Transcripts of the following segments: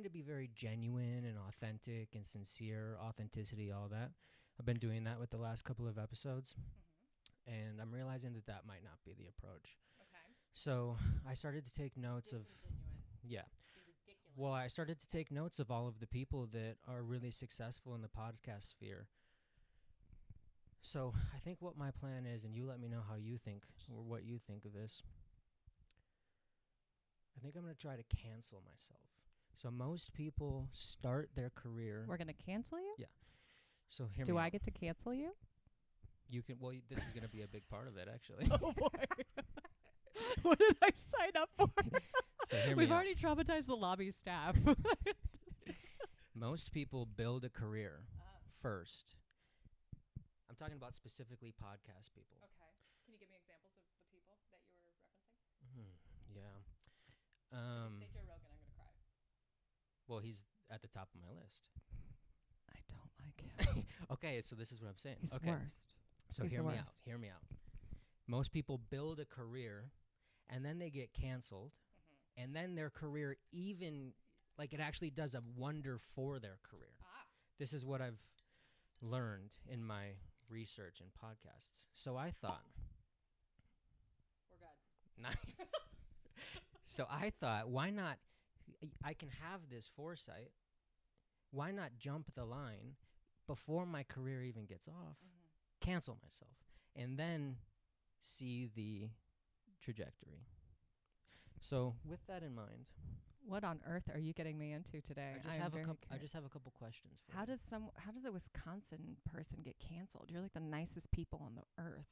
trying to be very genuine and authentic and sincere, authenticity, all that. I've been doing that with the last couple of episodes, and I'm realizing that that might not be the approach. Okay. So I started to take notes of, yeah. Well, I started to take notes of all of the people that are really successful in the podcast sphere. So I think what my plan is, and you let me know how you think or what you think of this. I think I'm going to try to cancel myself. So most people start their career. We're gonna cancel you. Yeah. So hear me Do I out. get to cancel you? You can. Well, this is going to be a big part of it, actually. Oh boy. What did I sign up for? So hear me We've out. already traumatized the lobby staff. Most people build a career first. I'm talking about specifically podcast people. Okay. Can you give me examples of the people that you were referencing? Yeah. Say Joe Rogan, I'm gonna cry. Well, he's at the top of my list. I don't like him. Okay, so this is what I'm saying. He's okay. the worst. So He's hear the me out. worst. Hear me out. Most people build a career, and then they get canceled, and then their career even, like, it actually does a wonder for their career. This is what I've learned in my research and podcasts. So I thought, We're good. nice. So I thought, why not? I can have this foresight. Why not jump the line before my career even gets off? Cancel myself, and then see the trajectory. So with that in mind, What on earth are you getting me into today? I just have a couple questions for How you. does a Wisconsin person get canceled? You're like the nicest people on the earth.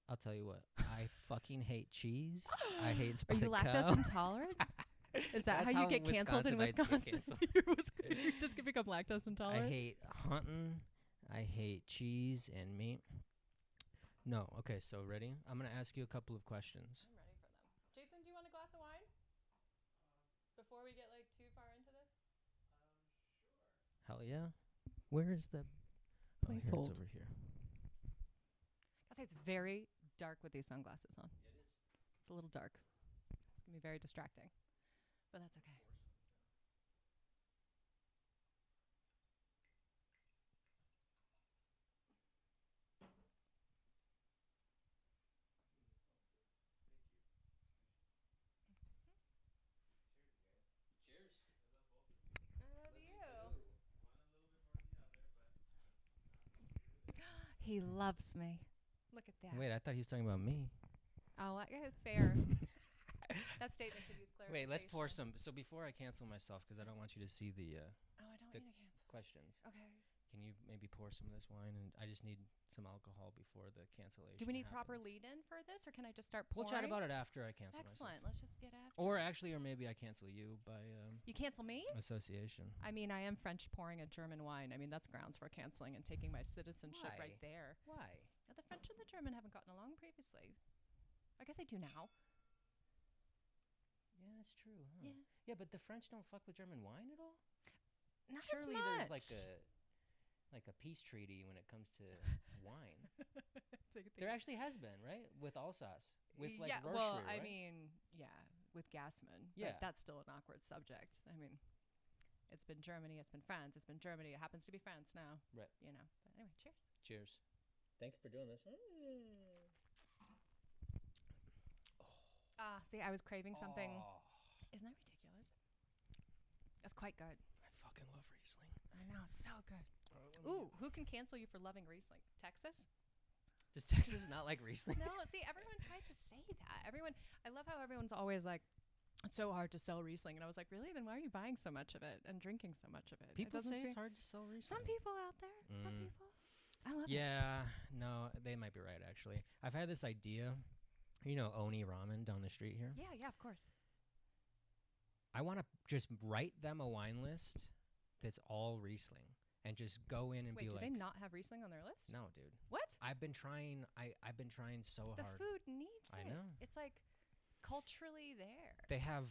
I'll tell you what. I fucking hate cheese. I hate Are spotted you lactose cow. intolerant? Is that That's how you get canceled in Wisconsinites get Wisconsin? canceled. You just can become lactose I intolerant? hate hunting. I hate cheese and meat. No. Okay, so ready? I'm going to ask you a couple of questions. I'm ready for them. Jason, do you want a glass of wine? Before we get like too far into this? Hell yeah. Where is the... Please here hold. It's over here. I'll say it's very dark with these sunglasses on. It is. It's a little dark. It's going to be very distracting. But that's okay. I love you. He loves me. Look at that. Wait, I thought he was talking about me. Oh, fair. That statement could use clarification. Wait, let's pour some. So before I cancel myself, because I don't want you to see the Oh, I don't the need to cancel. questions, Okay. can you maybe pour some of this wine? And I just need some alcohol before the cancellation. Do we need proper happens. lead-in for this, or can I just start pouring? We'll chat about it after I cancel Excellent. myself. Let's just get after Or it. actually, or maybe I cancel you by You cancel me? association. I mean, I am French pouring a German wine. I mean, that's grounds for canceling and taking my citizenship right Why? there. Why? The French and the German haven't gotten along previously. I guess they do now. Yeah, that's true. Huh? Yeah. Yeah, but the French don't fuck with German wine at all. Not Surely as much. there's like a peace treaty when it comes to wine. There actually has been, right? With Alsace, with like yeah, Rochery, well, right? I mean, yeah, with Gassman. Yeah. But that's still an awkward subject. I mean, it's been Germany, it's been France, it's been Germany. It happens to be France now. Right. You know. But anyway, cheers. Cheers. Thank you for doing this. See, I was craving something. Oh, Isn't that ridiculous? That's quite good. I fucking love Riesling. I know, so good. Ooh, who can cancel you for loving Riesling? Texas? Does Texas not like Riesling? No, see, everyone tries to say that. I love how everyone's always like, it's so hard to sell Riesling. And I was like, really? Then why are you buying so much of it and drinking so much of it? People doesn't say seem- it's hard to sell Riesling. Some people out there. Some people. I love it. Yeah, no, they might be right, actually. I've had this idea. You know Oni Ramen down the street here? Yeah, of course. I want to just write them a wine list that's all Riesling and just go in and Wait, be do like, they not have Riesling on their list? no, dude. What? I've been trying so The hard. food needs I it. know. It's like culturally there. They have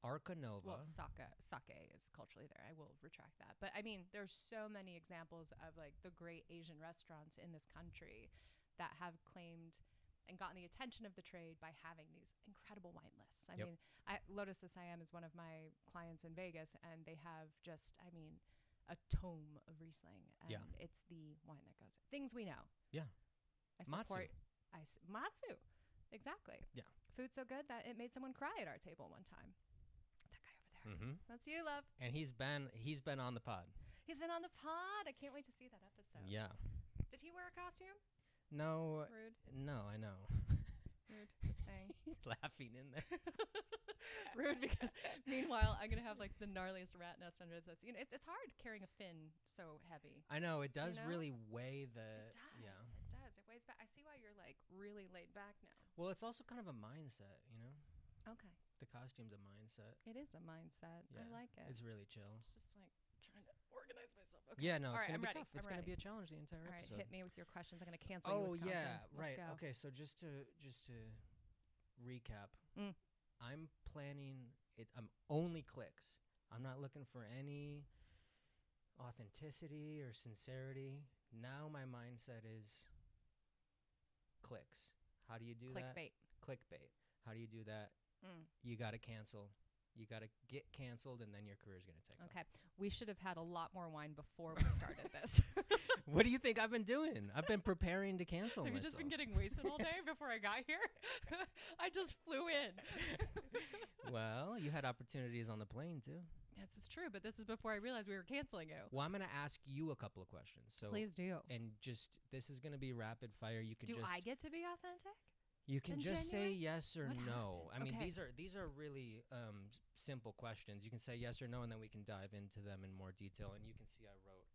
Arca Nova. Well, sake is culturally there. I will retract that. But I mean, there's so many examples of like the great Asian restaurants in this country that have claimed and gotten the attention of the trade by having these incredible wine lists. I Yep. mean, Lotus the Siam is one of my clients in Vegas, and they have just, I mean, a tome of Riesling, and Yeah. it's the wine that goes. Things we know. Yeah. I Matsu. support. Matsu. Exactly. Yeah. Food so good that it made someone cry at our table one time. That guy over there. Mm-hmm. That's you, love. And he's been on the pod. He's been on the pod. I can't wait to see that episode. Yeah. Did he wear a costume? No. Rude. No, I know. Rude. Just saying. He's laughing in there. Rude, because meanwhile I'm gonna have like the gnarliest rat nest under this. You know, it's hard carrying a fin so heavy. I know it does You know? really weigh the. It does. Yeah. It does. It weighs back. I see why you're like really laid back now. Well, it's also kind of a mindset, you know. Okay. The costume's a mindset. It is a mindset. I Yeah. like it. It's really chill. It's just like trying to organize myself. Okay. Yeah, no, All it's right, gonna I'm be ready. tough. It's I'm gonna ready. be a challenge the entire All right, episode. hit me with your questions. I'm gonna cancel you, Oh Wisconsin. yeah, Let's right. go. Okay, so just to recap, Mm. I'm planning it. I'm only clicks. I'm not looking for any authenticity or sincerity. Now my mindset is clicks. How do you do that? Clickbait. Clickbait. How do you do that? Mm. You got to cancel. You got to get canceled, and then your career's going to take off. Okay. We should have had a lot more wine before we started this. What do you think I've been doing? I've been preparing to cancel Have you myself. just been getting wasted all day before I got here? I just flew in. Well, you had opportunities on the plane, too. This is true, but this is before I realized we were canceling you. Well, I'm going to ask you a couple of questions. So, Please do. and just this is going to be rapid fire. You can Do just I get to be authentic? you can and just say genuine? yes or What no. happens? I mean, Okay. these are really simple questions. You can say yes or no, and then we can dive into them in more detail. And you can see I wrote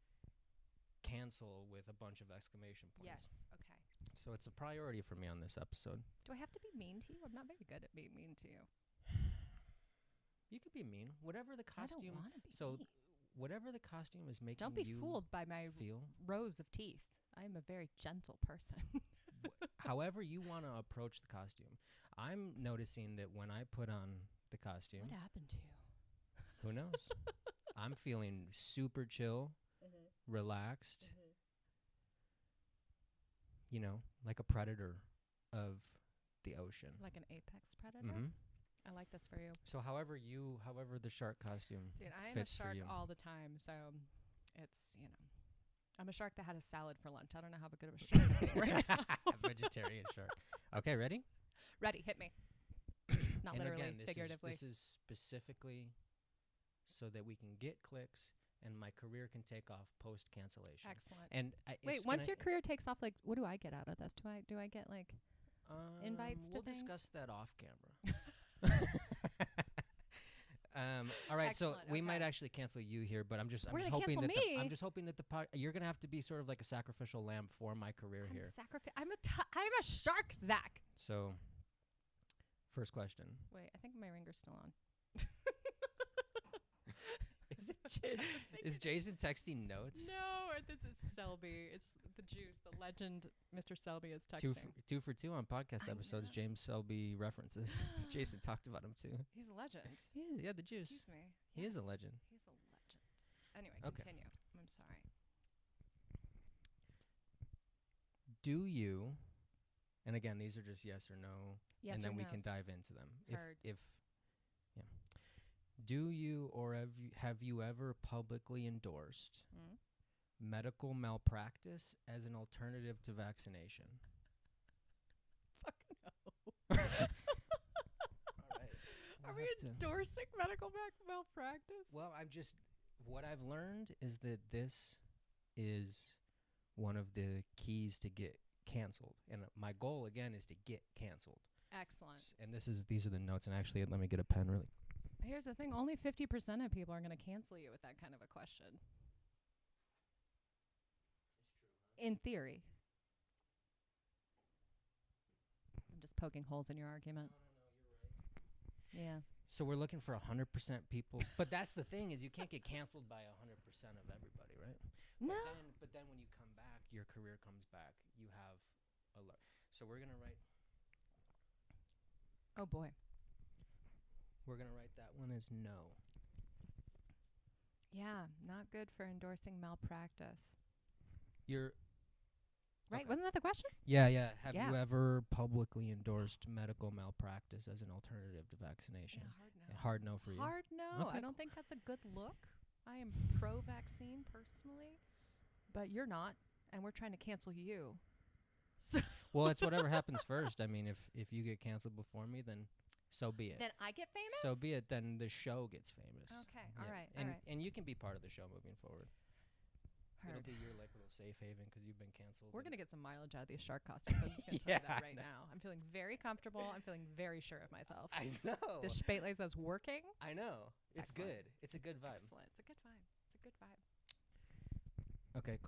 cancel with a bunch of exclamation points. Yes. Okay. So it's a priority for me on this episode. Do I have to be mean to you? I'm not very good at being mean to you. You could be mean. Whatever the I don't costume. want to be So mean. whatever the costume is making Don't be you fooled by my feel. rows of teeth. I am a very gentle person. However you want to approach the costume. I'm noticing that when I put on the costume, What happened to you? who knows? I'm feeling super chill, relaxed, you know, like a predator of the ocean. Like an apex predator? Mhm. I like this for you. So however the shark costume Dude, I am a fits for shark you. all the time, so it's, I'm a shark that had a salad for lunch. I don't know how good of a shark I'm being right now. Vegetarian shark. Okay, ready? Ready, hit me. Not And literally, again, figuratively. This is specifically so that we can get clicks and my career can take off post cancellation. Excellent. And Wait, once your career takes off, like, what do I get out of this? Do I get like invites to we'll things? discuss that off camera. All right, so Excellent, we might okay. actually cancel you here, but I'm just We're gonna hoping that cancel me? I'm just hoping that you're gonna have to be sort of like a sacrificial lamb for my career here. I'm a shark, Zach. So, first question: Wait, I think my ringer's still on. Is Jason texting notes? No, this is Selby. It's the juice, the legend. Mr. Selby is texting. Two for two on podcast I episodes. know. James Selby references. Jason talked about him too. He's a legend. Yeah, the juice. Excuse me. He is a Yes, legend. He's a legend. Anyway, Okay. continue. I'm sorry. Do you? And again, these are just yes or no, Yes and then or we can no's. dive into them. Heard. If yeah. Do you or have you ever publicly endorsed Mm? medical malpractice as an alternative to vaccination? Fuck no. All right. Are We'll we have to- endorsing medical malpractice? Well, what I've learned is that this is one of the keys to get canceled. And my goal again is to get canceled. Excellent. And these are the notes, and actually let me get a pen really. Here's the thing. Only 50% of people are going to cancel you with that kind of a question. It's true. In theory. I'm just poking holes in your argument. No, you're right. Yeah. So we're looking for 100% people. But that's the thing is you can't get canceled by 100% of everybody, right? No. But then when you come back, your career comes back. You have a lot. So we're going to write Oh, boy. that one as no. Yeah, not good for endorsing malpractice. You're Right? Okay. Wasn't that the question? Yeah, yeah. Have Yeah. you ever publicly endorsed medical malpractice as an alternative to vaccination? Hard no for you. Hard no. Okay, I don't think that's a good look. I am pro-vaccine personally, but you're not, and we're trying to cancel you. So Well, it's whatever happens first. I mean, if you get canceled before me, then so be it. then I get famous? So be it. Then the show gets famous. Okay, Yeah. all right, And all right. and you can be part of the show moving forward. It'll Heard. be your like little safe haven because you've been canceled. We're and- going to get some mileage out of these shark costumes. I'm just going to tell you Yeah, that I right know. now. I'm feeling very comfortable. I'm feeling very sure of myself. I know. The Spatelays that's working. I know. It's excellent. good. It's a good vibe. Excellent. It's a good vibe. It's a good vibe. Okay,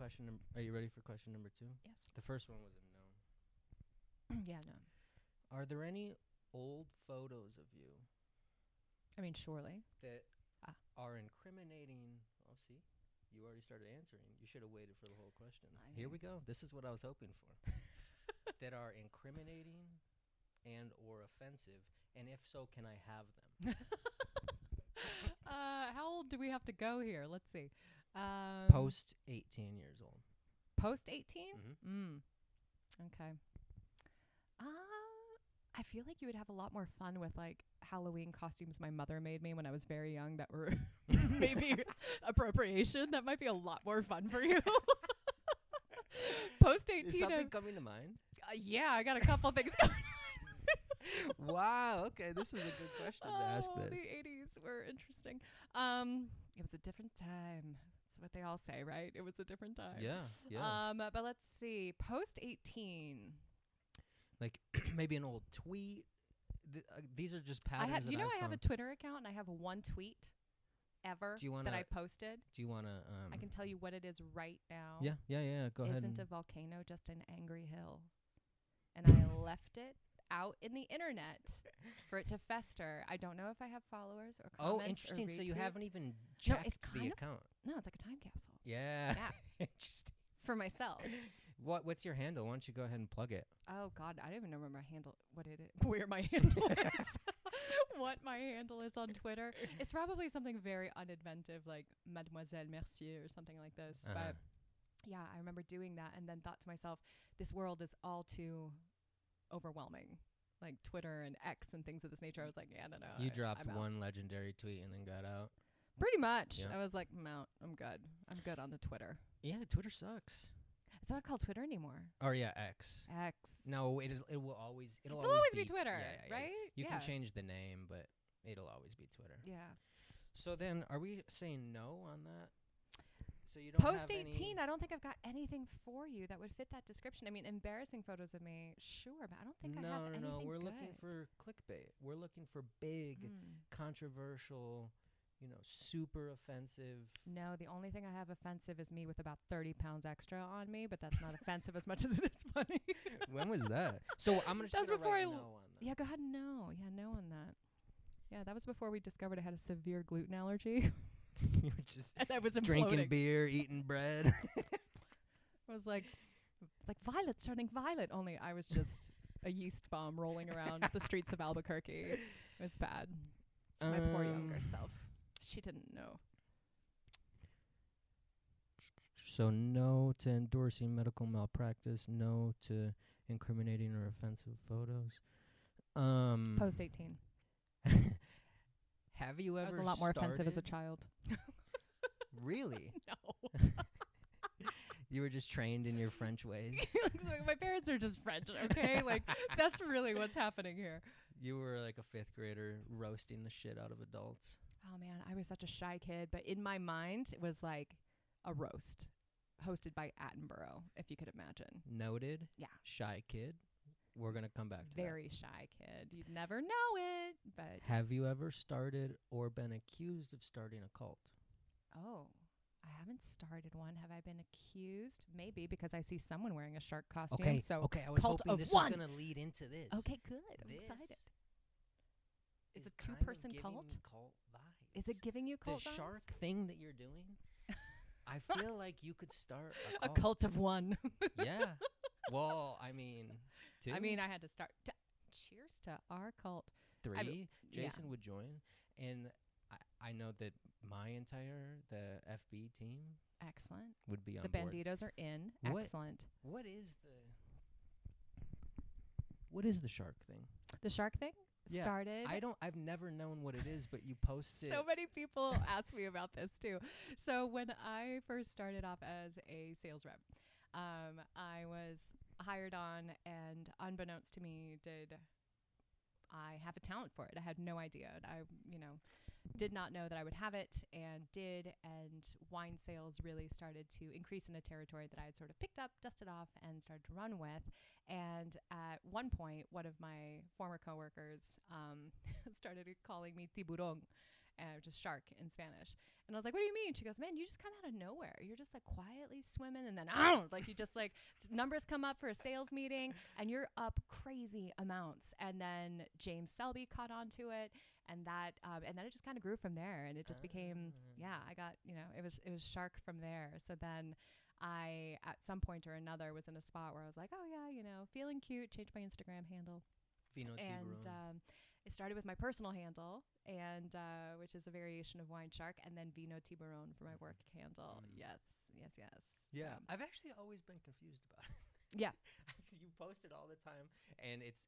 are you ready for question number 2? Yes. The first one was a no. Yeah, no. Are there any old photos of you I mean, surely. that Ah. are incriminating? Oh, see? You already started answering. You should have waited for the whole question. I Here know. we go. This is what I was hoping for. That are incriminating and or offensive, and if so, can I have them? How old do we have to go here? Let's see. Post 18 years old. Post 18? Mhm. Okay. I feel like you would have a lot more fun with like Halloween costumes my mother made me when I was very young that were maybe appropriation. That might be a lot more fun for you. Post 18. Is something coming to mind? Yeah, I got a couple things going. Wow. Okay, this was a good question to ask. Oh, Then. the 80s were interesting. It was a different time. That's what they all say, right? It was a different time. Yeah. Yeah. But let's see. Post 18. Like maybe an old tweet. These are just patterns. I have, that you know, I've I have a found. Twitter account and I have one tweet ever Do you wanna- that I posted. Do you wanna? I can tell you what it is right now. Yeah. Go ahead. Isn't and- a volcano just an angry hill? And I left it out in the internet for it to fester. I don't know if I have followers or comments. Oh, interesting. Or So you haven't retweets. even No, checked it's the kind of- account. No, it's like a time capsule. Yeah. Yeah. Interesting. For myself. What's your handle? Why don't you go ahead and plug it? Oh God, I don't even remember my handle. What it is? Where my handle is? What my handle is on Twitter? It's probably something very uninventive, like Mademoiselle Mercier or something like this. Uh-huh. But yeah, I remember doing that, and then thought to myself, this world is all too overwhelming. Like Twitter and X and things of this nature. I was like, yeah, no. You dropped I'm out. one legendary tweet and then got out. Pretty much. Yeah. I was like, I'm good. I'm good on the Twitter. Yeah, Twitter sucks. It's not called Twitter anymore. Or yeah, X. X. No, it will always. It'll It'll always be t- Twitter, yeah. right? You yeah. can change the name, but it'll always be Twitter. Yeah. So then, are we saying no on that? So you don't Post have 18, any I don't think I've got anything for you that would fit that description. I mean, embarrassing photos of me, sure, but I don't think I have anything No. We're good. looking for clickbait. We're looking for big, controversial, super offensive. No, the only thing I have offensive is me with about 30 pounds extra on me, but that's not offensive as much as it is funny. When was that? So I'm just That's gonna before write I no l- on that. Yeah, go ahead. No. Yeah, no on that. Yeah, that was before we discovered I had a severe gluten allergy. You were just And I was drinking imploding. beer, eating bread. I was like, it's like Violet's turning violet. Only I was just a yeast bomb rolling around the streets of Albuquerque. It was bad. My poor younger self. She didn't know. So no to endorsing medical malpractice. No to incriminating or offensive photos. Post 18. Have you ever? I was a lot more offensive as a started- child. Really? No. You were just trained in your French ways. So my parents are just French, okay? Like, that's really what's happening here. You were like a 5th grader roasting the shit out of adults. Oh, man, I was such a shy kid. But in my mind, it was like a roast hosted by Attenborough, if you could imagine. Noted. Yeah. Shy kid. We're going to come back to Very shy kid. You'd never know it, but... that. Have you ever started or been accused of starting a cult? Oh, I haven't started one. Have I been accused? Maybe, because I see someone wearing a shark costume. Okay, So, okay. I was cult hoping of this one. was going to lead into this. okay, good. I'm This excited. Is is a kind of two-person giving cult? me cult vibes. Is it giving you cult the vibes? shark thing that you're doing? I feel like you could start A cult of one. Yeah. Well, I mean, 2. I mean, I had to start. Cheers to our cult. 3. yeah. Jason would join, and I know that the FB team Excellent. would be on The board. Banditos are in. What- Excellent. What is the shark thing? The shark thing Yeah, started. I've never known what it is, but you posted. So many people ask me about this too. So when I first started off as a sales rep, I was hired on, and unbeknownst to me, I have a talent for it. I had no idea. I, did not know that I would have it, and did. And wine sales really started to increase in a territory that I had sort of picked up, dusted off, and started to run with. And at one point, one of my former coworkers started calling me tiburón, which is shark in Spanish. And I was like, what do you mean? She goes, man, you just come out of nowhere. You're just like quietly swimming, and then like you just like numbers come up for a sales meeting, and you're up crazy amounts. And then James Selby caught on to it, and then it just kind of grew from there, and it just became, I got, it was shark from there. So then I, at some point or another, was in a spot where I was like, oh yeah, feeling cute, changed my Instagram handle. Vino And Tiburon. it started with my personal handle, and which is a variation of Wine Shark, and then Vino Tiburon for my work handle. Yes. Yeah, So, I've actually always been confused about it. yeah. You post it all the time, and it's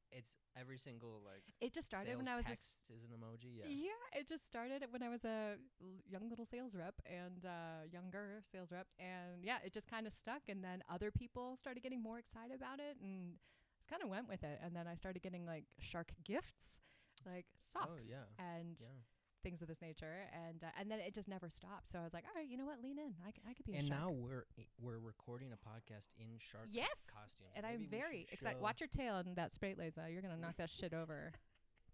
every single like. It just started sales when I was text is an emoji. Yeah. Yeah, it just started when I was a young little sales rep, and younger sales rep, and yeah, it just kind of stuck. And then other people started getting more excited about it, and just kind of went with it. And then I started getting like shark gifts, like socks and things of this nature, and then it just never stopped. So I was like, all right, you know what, lean in. I could be a and shark. now we're recording a podcast in shark costumes. And Maybe I'm we very should excited. show- Watch your tail and that straight laser. You're gonna knock that shit over.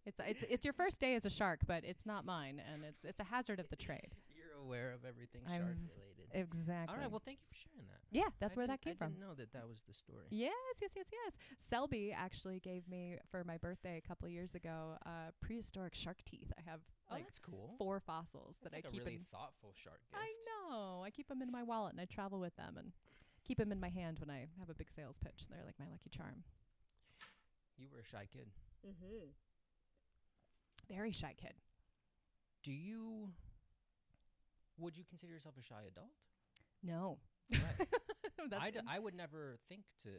It's your first day as a shark, but it's not mine, and it's a hazard of the trade. You're aware of everything I'm shark related. Exactly. All right. Well, thank you for sharing that. Yeah, that's where that I came from. didn't know that was the story. Yes. Selby actually gave me for my birthday a couple of years ago prehistoric shark teeth. I have like that's cool. 4 fossils That's that like I keep a really in. thoughtful shark gift. I know. I keep them in my wallet, and I travel with them, and keep them in my hand when I have a big sales pitch. They're like my lucky charm. You were a shy kid. Mm-hmm. Very shy kid. Would you consider yourself a shy adult? No. Right. I would never think to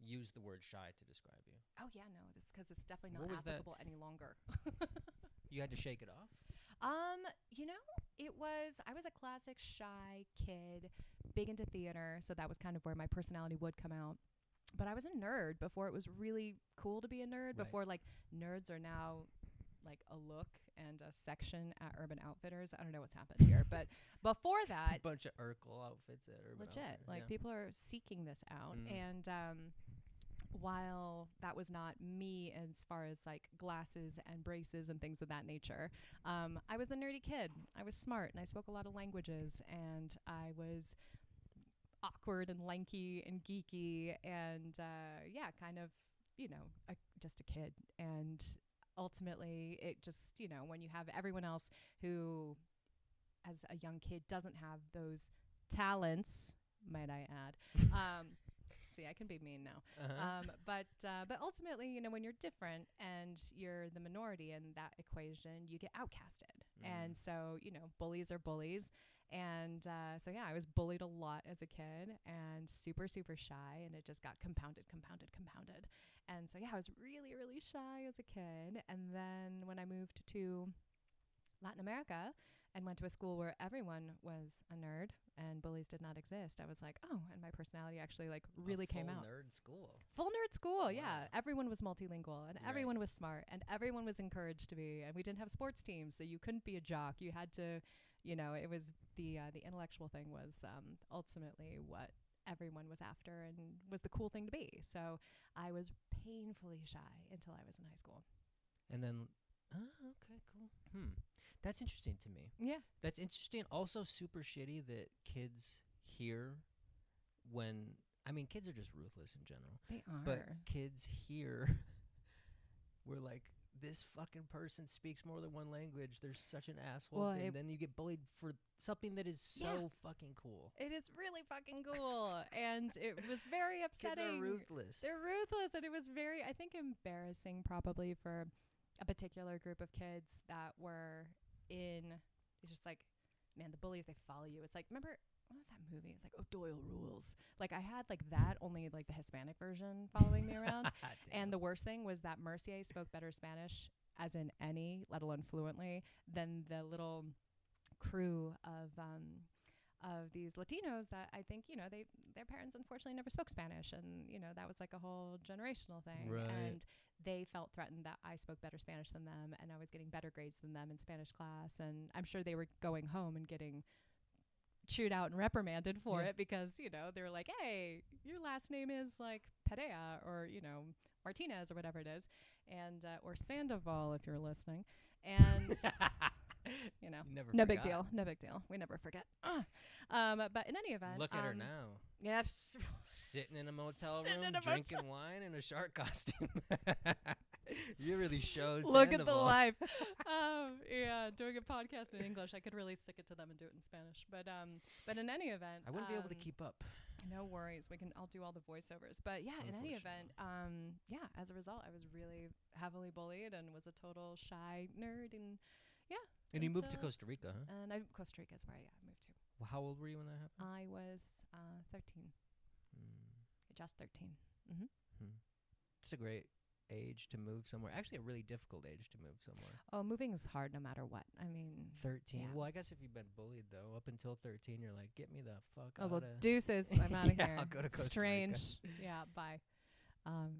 use the word shy to describe you. Oh yeah, no. That's because it's definitely What not was that? applicable any longer. You had to shake it off? I was a classic shy kid, big into theater, so that was kind of where my personality would come out. But I was a nerd before it was really cool to be a nerd, Right. before like nerds are now like a look and a section at Urban Outfitters. I don't know what's happened here, but before that, A bunch of Urkel outfits at Urban legit, Outfitters, like yeah. people are seeking this out. Mm. And while that was not me as far as like glasses and braces and things of that nature, I was a nerdy kid. I was smart, and I spoke a lot of languages, and I was awkward and lanky and geeky, and kind of just a kid. And ultimately it just, when you have everyone else who as a young kid doesn't have those talents, might I add, see, I can be mean now. But ultimately, when you're different and you're the minority in that equation, you get outcasted. And so, bullies are bullies. And so I was bullied a lot as a kid, and super, super shy, and it just got compounded. And so, I was really, really shy as a kid. And then when I moved to Latin America and went to a school where everyone was a nerd and bullies did not exist, I was like, oh, and my personality actually like really came out. Full nerd school, yeah. Everyone was multilingual, and everyone was smart, and everyone was encouraged to be. And we didn't have sports teams, so you couldn't be a jock. You had to, it was the intellectual thing was ultimately what everyone was after and was the cool thing to be. So I was painfully shy until I was in high school. And then, okay, cool. That's interesting to me. Yeah. That's interesting. Also super shitty that kids hear kids are just ruthless in general. They are. But kids hear, we're like, this fucking person speaks more than one language. They're such an asshole. Well, and then you get bullied for something that is so fucking cool. It is really fucking cool. And it was very upsetting. Kids are ruthless. They're ruthless. And it was very, I think, embarrassing probably for a particular group of kids that were it's just like, man, the bullies, they follow you. It's like, remember, what was that movie? It's like, oh, Doyle rules. Like, I had like that, only like the Hispanic version following me around. And the worst thing was that Mercier spoke better Spanish, as in any, let alone fluently, than the little crew of these Latinos that I think, their parents unfortunately never spoke Spanish, and that was like a whole generational thing. Right. And they felt threatened that I spoke better Spanish than them, and I was getting better grades than them in Spanish class, and I'm sure they were going home and getting chewed out and reprimanded for it, because they were like, hey, your last name is like Perea, or Martinez, or whatever it is, and or Sandoval if you're listening, and no big deal. We never forget. But in any event, look at her now. Yes, sitting in a motel room, drinking wine in a shark costume. You really showed. Look at the life. Yeah, doing a podcast in English, I could really stick it to them and do it in Spanish. But in any event, I wouldn't be able to keep up. No worries. I'll do all the voiceovers. But yeah, in any event, as a result, I was really heavily bullied and was a total shy nerd, and yeah. And you moved to Costa Rica, huh? And Costa Rica is where I moved to. Well, how old were you when that happened? I was 13. Just 13. Mm-hmm. It's a great age to move somewhere. Actually, a really difficult age to move somewhere. Oh, moving is hard no matter what. I mean, 13. Yeah. Well, I guess if you've been bullied, though, up until 13, you're like, get me the fuck I was out like, deuces, I'm out of here. I'll go to Costa Strange. Rica. Yeah, bye.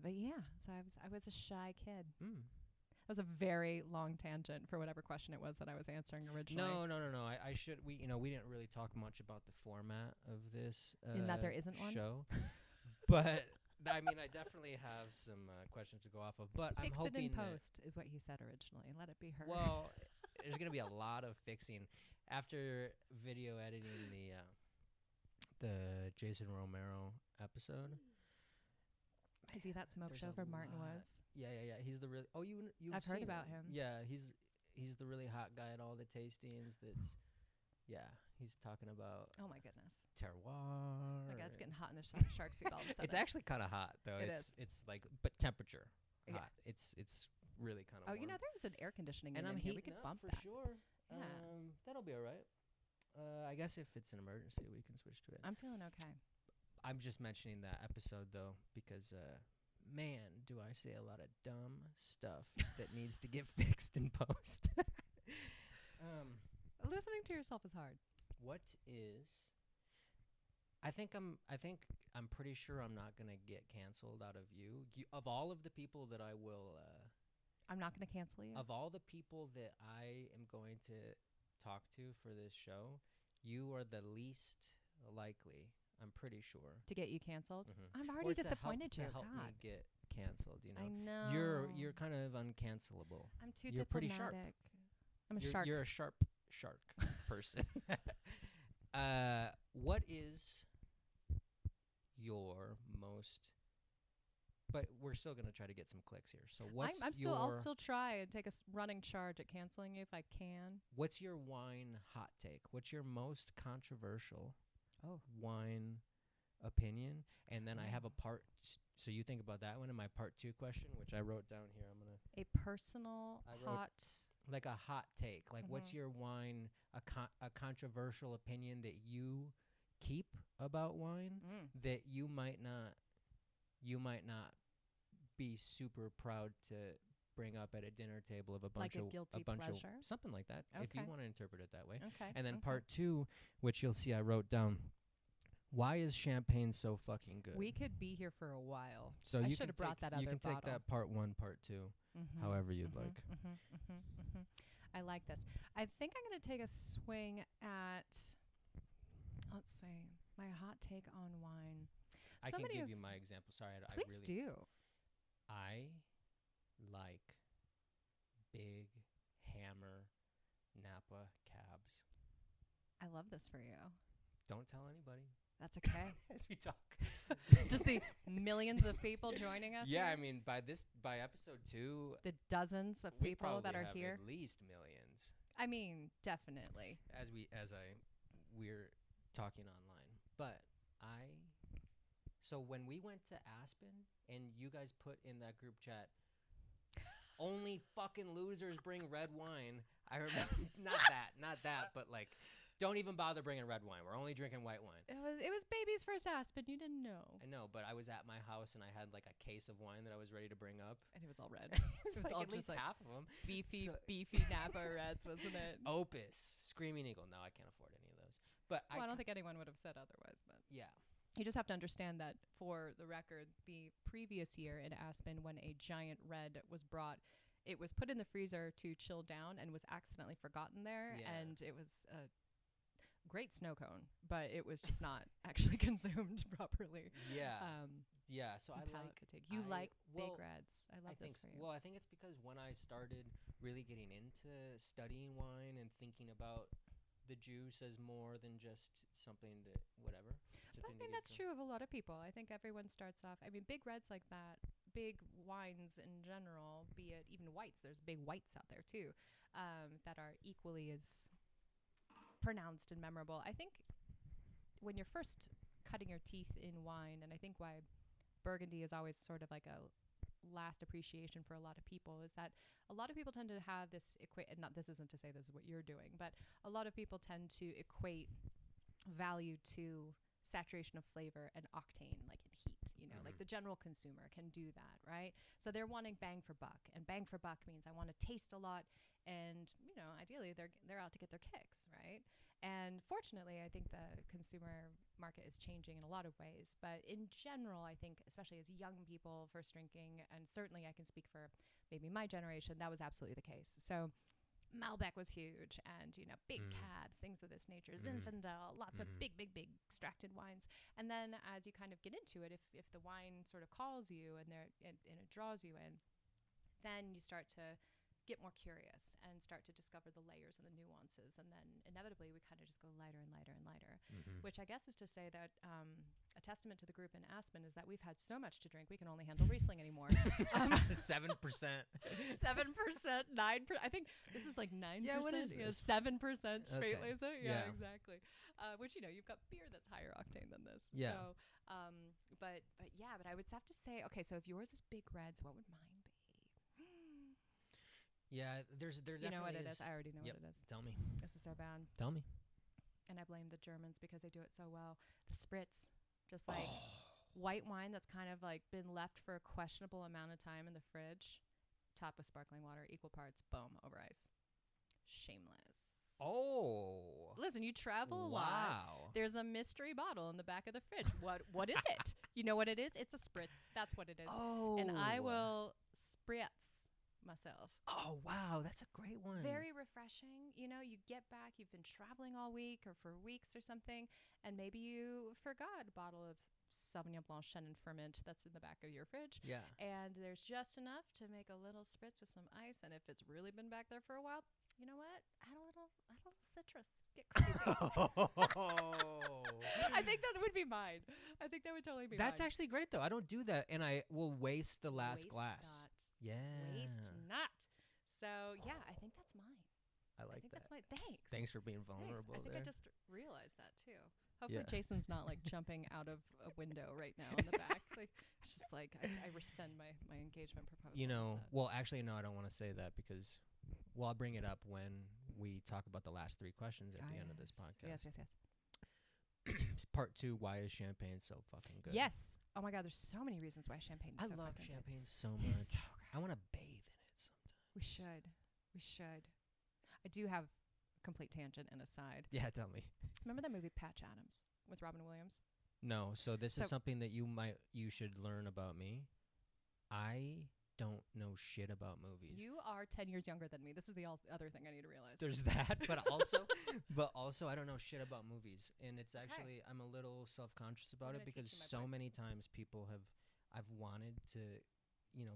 But yeah, so I was a shy kid. Mm. That was a very long tangent for whatever question it was that I was answering originally. No. I should. We didn't really talk much about the format of this in that there isn't one show, but I mean, I definitely have some questions to go off of. But Fix I'm hoping it in post is what he said originally. Let it be heard. Well, there's gonna be a lot of fixing after video editing the Jason Romero episode. Is he that smoke show for Martin Woods? Yeah. He's the really. Oh, you've I've heard about him. Yeah, he's the really hot guy at all the tastings. He's talking about. Oh my goodness. Terroir. My God, it's getting hot in the shark suit all of a sudden. It's actually kind of hot though. It's like, but temperature hot. Yes. It's really kind of. Oh, there's an air conditioning and in I'm here. heating We could up bump for that. sure. Yeah. That'll be all right. I guess if it's an emergency, we can switch to it. I'm feeling okay. I'm just mentioning that episode though because man, do I say a lot of dumb stuff that needs to get fixed in post. Listening to yourself is hard. What is? I think I'm pretty sure I'm not gonna get canceled out of you. Of all of the people that I will. I'm not gonna cancel you. Of all the people that I am going to talk to for this show, you are the least likely. I'm pretty sure to get you canceled. Mm-hmm. I'm already disappointed to help me get canceled. I know. You're kind of uncancelable. I'm too you're diplomatic. Pretty sharp. I'm a shark. You're a sharp shark person. What is your most? But we're still gonna try to get some clicks here. So what's I'll still try and take a running charge at canceling you if I can. What's your wine hot take? What's your most controversial wine opinion? And then I have a part. So you think about that one, and my part 2 question, which I wrote down here. I'm gonna a personal hot. Like a hot take. Like what's your wine? A controversial opinion that you keep about wine that you might not be super proud to bring up at a dinner table of a bunch like of a guilty pleasure? Something like that. Okay. If you want to interpret it that way. Okay. And then part 2, which you'll see I wrote down. Why is champagne so fucking good? We could be here for a while. So I you should have brought that other You can bottle. take that part 1, part 2, however you'd like. I like this. I think I'm going to take a swing at, let's see, my hot take on wine. I can give you my example. Sorry, Please do. I like big hammer Napa cabs. I love this for you. Don't tell anybody. That's okay. As we talk. Just the millions of people joining us. Yeah, here? I mean, by episode 2, the dozens of people that are here. At least millions. I mean, definitely. We're talking online, but so when we went to Aspen and you guys put in that group chat, only fucking losers bring red wine. I remember not that, but like, don't even bother bringing red wine. We're only drinking white wine. It was baby's first Aspen. You didn't know. I know, but I was at my house and I had like a case of wine that I was ready to bring up. And it was all red. it was like all at just least, like, half of them. Beefy Napa Reds, wasn't it? Opus, Screaming Eagle. No, I can't afford any of those. But I don't think anyone would have said otherwise. But yeah. You just have to understand that, for the record, the previous year in Aspen, when a giant red was brought, it was put in the freezer to chill down and was accidentally forgotten there. Yeah. And it was a great snow cone, but it was just not actually consumed properly. Yeah. Yeah. So I like fatigue. You like big reds. I love this for you. Well, I think it's because when I started really getting into studying wine and thinking about the juice as more than just something to whatever. But I think that's true of a lot of people. I think everyone starts off, I mean, big reds like that, big wines in general, be it even whites. There's big whites out there too, that are equally as pronounced and memorable. I think when you're first cutting your teeth in wine, and I think why Burgundy is always sort of like a last appreciation for a lot of people, is that a lot of people tend to have this and not, this isn't to say this is what you're doing, but a lot of people tend to equate value to saturation of flavor and octane, like in heat, like the general consumer can do that, right? So they're wanting bang for buck, and bang for buck means I want to taste a lot, and ideally they're out to get their kicks, right? And fortunately, I think the consumer market is changing in a lot of ways, but in general, I think especially as young people first drinking, and certainly I can speak for maybe my generation, that was absolutely the case. So Malbec was huge, and big cabs, things of this nature, Zinfandel, lots of big extracted wines. And then as you kind of get into it, if the wine sort of calls you and it draws you in, then you start to get more curious and start to discover the layers and the nuances, and then inevitably we kind of just go lighter and lighter and lighter, which I guess is to say that a testament to the group in Aspen is that we've had so much to drink we can only handle Riesling anymore. 7%. 7%, 9%. I think this is like 9%. Yeah, what is this? 7% straight Okay. laser. Yeah, exactly. Which you've got beer that's higher octane than this. Yeah. So, but I would have to say, okay, so if yours is big reds, what would mine be? Yeah, there You know what it is. is. I already know Yep. what it is. Tell me. This is so bad. Tell me. And I blame the Germans because they do it so well. The spritz, just like white wine that's kind of like been left for a questionable amount of time in the fridge, topped with sparkling water, equal parts, boom, over ice. Shameless. Oh. Listen, you travel a lot. Wow. There's a mystery bottle in the back of the fridge. What is it? You know what it is? It's a spritz. That's what it is. Oh. And I will spritz myself. Oh, wow. That's a great one. Very refreshing. You get back, you've been traveling all week or for weeks or something, and maybe you forgot a bottle of Sauvignon Blanc Chenin Ferment that's in the back of your fridge. Yeah. And there's just enough to make a little spritz with some ice, and if it's really been back there for a while, you know what? Add a little citrus. Get crazy. I think that would be mine. I think that would totally be That's mine. actually great, though. I don't do that, and I will waste the last Waste glass. not. Yeah. Waste not. So, yeah, I think that's mine. I like think that. that's mine. Thanks. Thanks for being Thanks. vulnerable I think there. I just realized that, too. Hopefully Yeah. Jason's not, like, jumping out of a window right now in the back. Like, it's just like, I rescind my engagement proposal. Well, actually, no, I don't want to say that because, I'll bring it up when we talk about the last 3 questions at the end of this podcast. Yes. Part 2, why is champagne so fucking good? Yes. Oh, my God, there's so many reasons why champagne is I so love fucking champagne good. so much. It's so good. I want to bathe in it sometimes. We should. I do have a complete tangent and aside. Yeah, tell me. Remember that movie Patch Adams with Robin Williams? No, so this is something that you should learn about me. I don't know shit about movies. You are 10 years younger than me. This is the other thing I need to realize. There's that, but also I don't know shit about movies, and it's actually I'm a little self-conscious about it because so many times I've wanted to,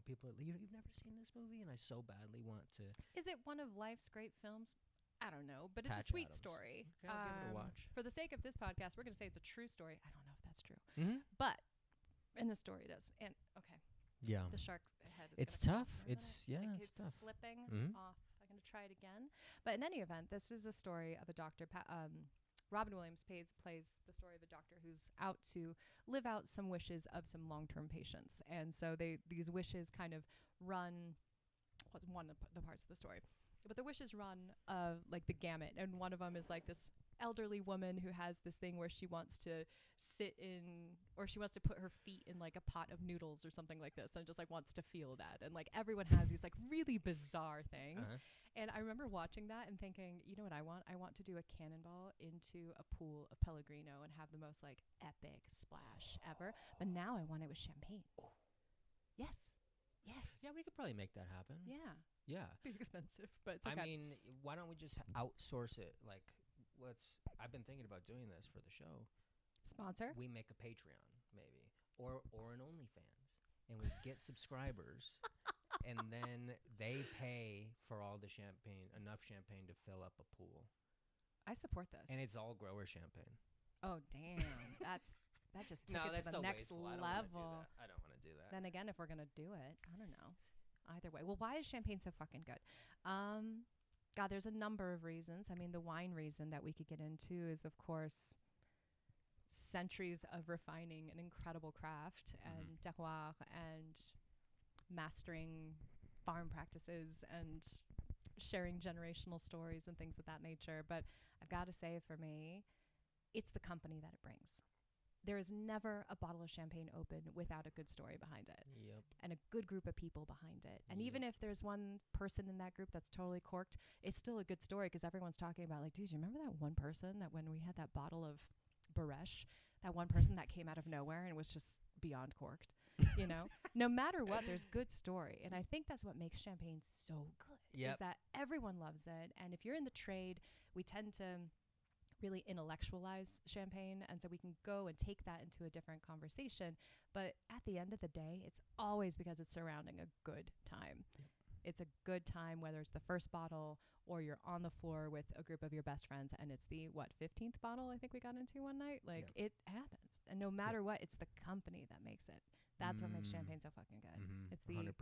people you've never seen this movie, and I so badly want to. Is it one of life's great films? I don't know, but it's Patch a sweet Adams. story. Okay, I'll give it a watch. For the sake of this podcast, we're going to say it's a true story. I don't know if that's true, Mm-hmm. but in the story it is. And okay. Yeah. The shark head is It's gonna tough. fall for a It's minute. it's tough. Slipping Mhm. off. I'm going to try it again. But in any event, this is a story of a doctor. Robin Williams plays the story of a doctor who's out to live out some wishes of some long-term patients. And so these wishes kind of run was one of the parts of the story. But the wishes run like the gamut, and one of them is like this elderly woman who has this thing where she wants to sit in, or she wants to put her feet in like a pot of noodles or something like this, and just like wants to feel that. And like everyone has these like really bizarre things. And I remember watching that and thinking, you know what I want? I want to do a cannonball into a pool of Pellegrino and have the most like epic splash ever. But now I want it with champagne. Yes. Yes. Yeah, we could probably make that happen. Yeah. Yeah. Be expensive, but it's okay. I mean, why don't we just outsource it? Like, I've been thinking about doing this for the show. Sponsor? We make a Patreon, maybe, or an OnlyFans, and we get subscribers, and then they pay for all the champagne, enough champagne to fill up a pool. I support this. And it's all grower champagne. Oh, damn. That just took it to the next level. I don't want to do that. Then again, if we're going to do it, I don't know. Either way. Well, why is champagne so fucking good? God, there's a number of reasons. I mean, the wine reason that we could get into is, of course, centuries of refining an incredible craft and terroir and mastering farm practices and sharing generational stories and things of that nature. But I've got to say, for me, it's the company that it brings. There is never a bottle of champagne open without a good story behind it. Yep. And a good group of people behind it. And even if there's one person in that group that's totally corked, it's still a good story because everyone's talking about, like, dude, you remember that one person that when we had that bottle of Baresh, that one person that came out of nowhere and was just beyond corked, you know? No matter what, there's good story. And I think that's what makes champagne so good, is that everyone loves it. And if you're in the trade, we tend to really intellectualize champagne, and so we can go and take that into a different conversation, but at the end of the day, it's always because it's surrounding a good time. It's a good time, whether it's the first bottle or you're on the floor with a group of your best friends and it's the 15th bottle I think we got into one night. Like, it happens, and no matter what, it's the company that makes it. That's what makes champagne so fucking good. It's the 100%.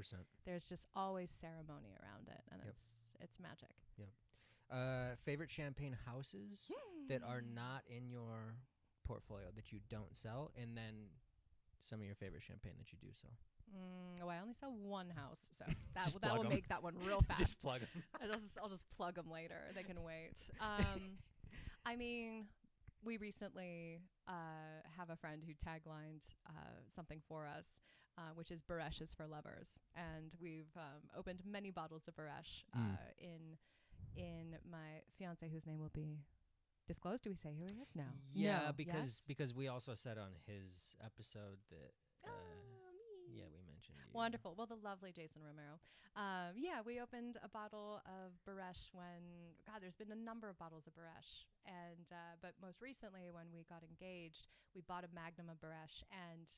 There's just always ceremony around it, and it's magic. Favorite champagne houses that are not in your portfolio that you don't sell, and then some of your favorite champagne that you do sell. I only sell one house, so that will make that one real fast. Just plug them. I'll just plug them later. They can wait. I mean, we recently have a friend who taglined something for us, which is Baresh is for lovers, and we've opened many bottles of Baresh in my fiance, whose name will be disclosed. Do we say who he is? No. Yeah, no. because we also said on his episode that we mentioned you. Wonderful. Well, the lovely Jason Romero. We opened a bottle of Baresh when, God, there's been a number of bottles of Baresh. And but most recently, when we got engaged, we bought a magnum of Baresh and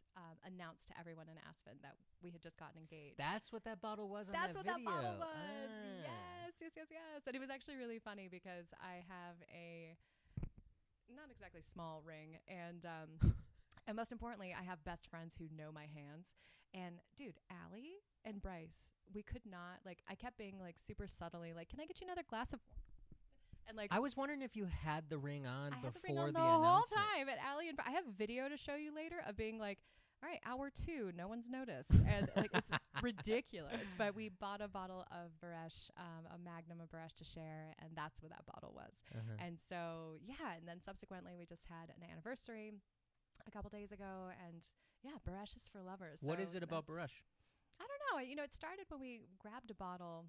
announced to everyone in Aspen that we had just gotten engaged. That's what that bottle was on That's that what video. that bottle was. Yes. And it was actually really funny because I have a not exactly small ring, and and most importantly, I have best friends who know my hands. And dude, Allie and Bryce, we could not, like, I kept being like super subtly like, can I get you another glass of? And like, I was wondering if you had the ring on I before had the ring on the whole announcement. time. And Allie and I have a video to show you later of being like, all right, hour 2, no one's noticed. And like, it's ridiculous. But we bought a bottle of Baresh, a magnum of Baresh to share, and that's what that bottle was. And so, and then subsequently we just had an anniversary a couple days ago, and Baresh is for lovers. What is it about Baresh? I don't know. You know, it started when we grabbed a bottle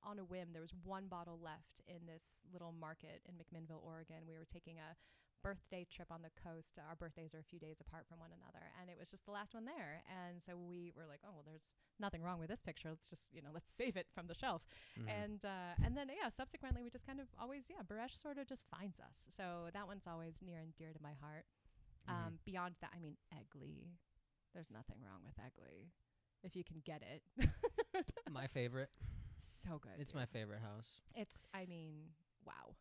on a whim. There was one bottle left in this little market in McMinnville, Oregon. We were taking a birthday trip on the coast. Our birthdays are a few days apart from one another, and it was just the last one there. And so we were like, oh, well, there's nothing wrong with this picture. Let's just, let's save it from the shelf. And then subsequently we just kind of always, Baresh sort of just finds us. So that one's always near and dear to my heart. Beyond that, I mean, Eggly. There's nothing wrong with Eggly if you can get it. My favorite. So good. It's my favorite house. It's, I mean, wow.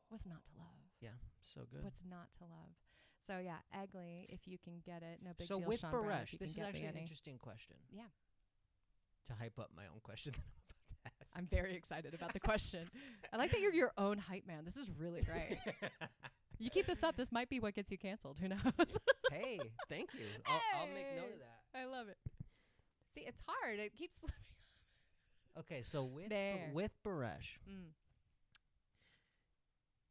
What's not to love? Yeah, so good. What's not to love? So Eggly, if you can get it, no big deal. So with Sean Baresh, Brown, this is actually an interesting question. Yeah. To hype up my own question that I'm about to ask. I'm very excited about the question. I like that you're your own hype man. This is really great. You keep this up, this might be what gets you canceled. Who knows? Hey, thank you. I'll make note of that. I love it. See, it's hard. It keeps Okay, so There. with Baresh, Mm.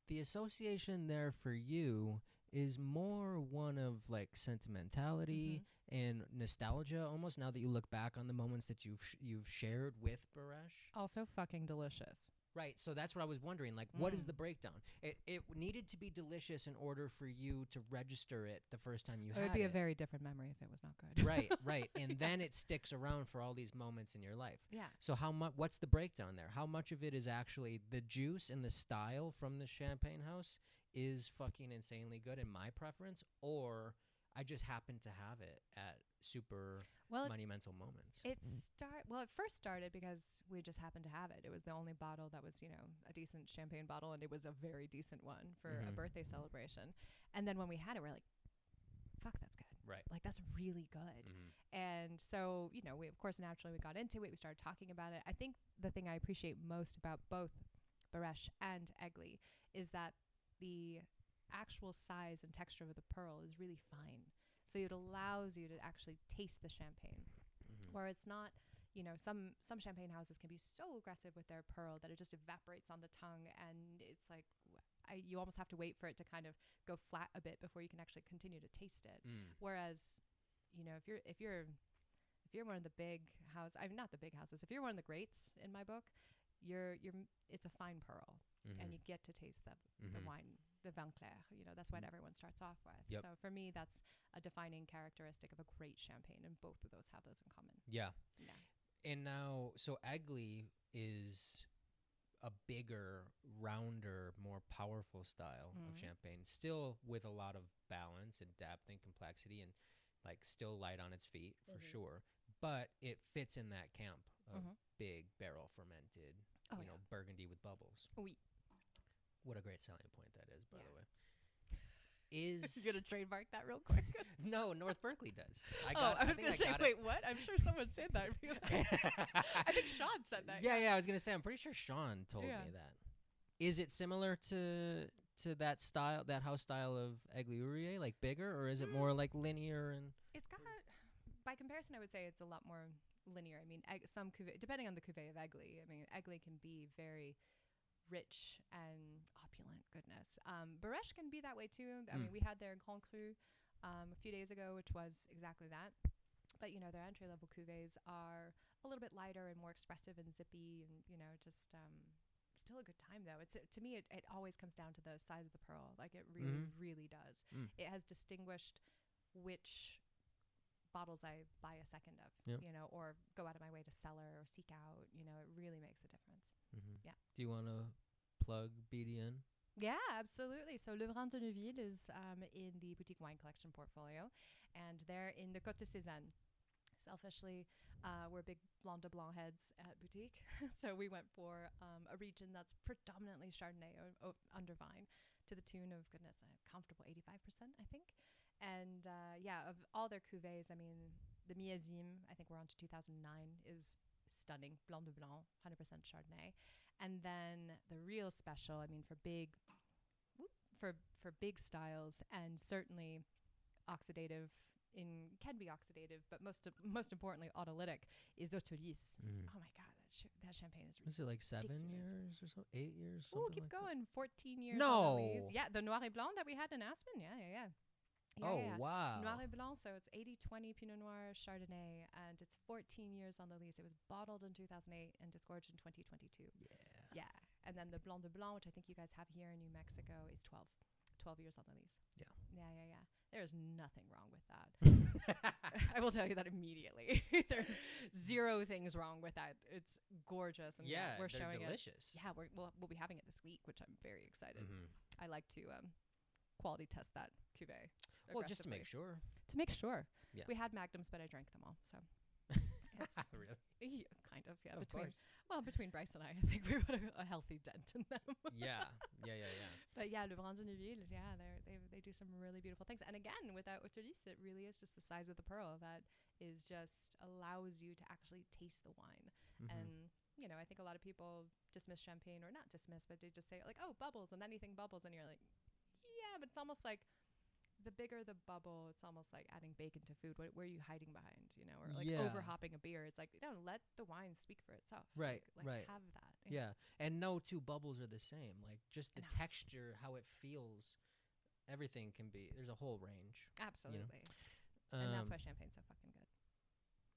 the association there for you is more one of like sentimentality and nostalgia almost now that you look back on the moments that you've shared with Baresh. Also fucking delicious. Right, so that's what I was wondering. Like, what is Mm. the breakdown? It needed to be delicious in order for you to register it the first time you It had would be it. a very different memory if it was not good. Right, right, and Yeah. then it sticks around for all these moments in your life. Yeah. So how much? What's the breakdown there? How much of it is actually the juice and the style from the Champagne House is fucking insanely good in my preference, or I just happen to have it at super Well, monumental moments? it first started because we just happened to have it. It was the only bottle that was, a decent champagne bottle, and it was a very decent one for a Mhm. birthday celebration. And then when we had it, we're like, fuck, that's good. Right. Like, that's really good. Mhm. And so, we, of course, naturally we got into it. We started talking about it. I think the thing I appreciate most about both Baresh and Egli is that the actual size and texture of the pearl is really fine. So it allows you to actually taste the champagne. Mhm. Where it's not, some champagne houses can be so aggressive with their pearl that it just evaporates on the tongue, and it's like you almost have to wait for it to kind of go flat a bit before you can actually continue to taste it. Mm. Whereas, if you're one of the big houses, I mean, not the big houses, if you're one of the greats in my book, it's a fine pearl, and you get to taste the wine, the vin clair. That's what everyone starts off with. Yep. So for me, that's a defining characteristic of a great champagne, and both of those have those in common. Yeah. Yeah. And now, so Egli is a bigger, rounder, more powerful style of champagne, still with a lot of balance and depth and complexity, and like still light on its feet for sure. But it fits in that camp of big barrel fermented, Burgundy with bubbles. Oui. What a great selling point that is, by the way. You're gonna trademark that real quick? No, North Berkeley does. I was gonna say, wait, what? I'm sure someone said that. I think Sean said that. Yeah, I was gonna say, I'm pretty sure Sean told me that. Is it similar to that style, that house style of Egli Urier, like bigger, or is it more like linear? And it's got, by comparison, I would say it's a lot more linear. I mean, some cuvée, depending on the cuvée of Egli. I mean, Egli can be very rich and opulent goodness. Baresh can be that way too. I mean, we had their Grand Cru a few days ago, which was exactly that. But, their entry-level cuvées are a little bit lighter and more expressive and zippy, and, just still a good time, though. To me, it always comes down to the size of the pearl. Like, it really, really does. It has distinguished which bottles I buy a second of, or go out of my way to cellar or seek out. It really makes a difference. Yeah. Do you want to plug BDN? Yeah, absolutely. So Le Vin de Neuville is in the Boutique Wine Collection portfolio, and they're in the Côte de Cézanne. Selfishly, we're big Blanc de Blanc heads at Boutique, so we went for a region that's predominantly Chardonnay under vine, to the tune of, goodness, a comfortable 85%, I think. And of all their cuvées, I mean, the Millésime, I think we're on to 2009, is stunning. Blanc de Blanc, 100% Chardonnay. And then the real special, I mean, for big styles, and certainly can be oxidative, but most importantly autolytic, is Autolyse. Oh my God, that champagne is ridiculous. Is it like 7 years or so? 8 years? Oh, keep like going. 14 years. No. Autolyse. Yeah, the Noir et Blanc that we had in Aspen. Yeah. Wow. Noir et Blanc, so it's 80-20 Pinot Noir Chardonnay, and it's 14 years on the lease. It was bottled in 2008 and disgorged in 2022. Yeah. And then the Blanc de Blanc, which I think you guys have here in New Mexico, is 12 years on the lease. Yeah. There's nothing wrong with that. I will tell you that immediately. There's zero things wrong with that. It's gorgeous. And we're showing delicious. it. Yeah, we'll be having it this week, which I'm very excited. I like to quality test that cuvée. Well, just to make sure. Yeah. We had Magnums, but I drank them all. So it's really? Yeah, kind of. Yeah. Of course. Between Bryce and I think we put a healthy dent in them. Yeah. But yeah, Le Vin de Neuville, they do some really beautiful things. And again, without Autolyse, it really is just the size of the pearl that is just allows you to actually taste the wine. And I think a lot of people dismiss champagne, or not dismiss, but they just say like, oh, bubbles, and anything bubbles, and you're like, yeah, but it's almost like the bigger the bubble, it's almost like adding bacon to food. What are you hiding behind, you know, or like Yeah. overhopping a beer? It's like, don't let the wine speak for itself. Right, Like right. have that. Yeah. And no two bubbles are the same. Like just the know. texture, how it feels, everything can be. There's a whole range. Absolutely. And that's why champagne's so fucking good.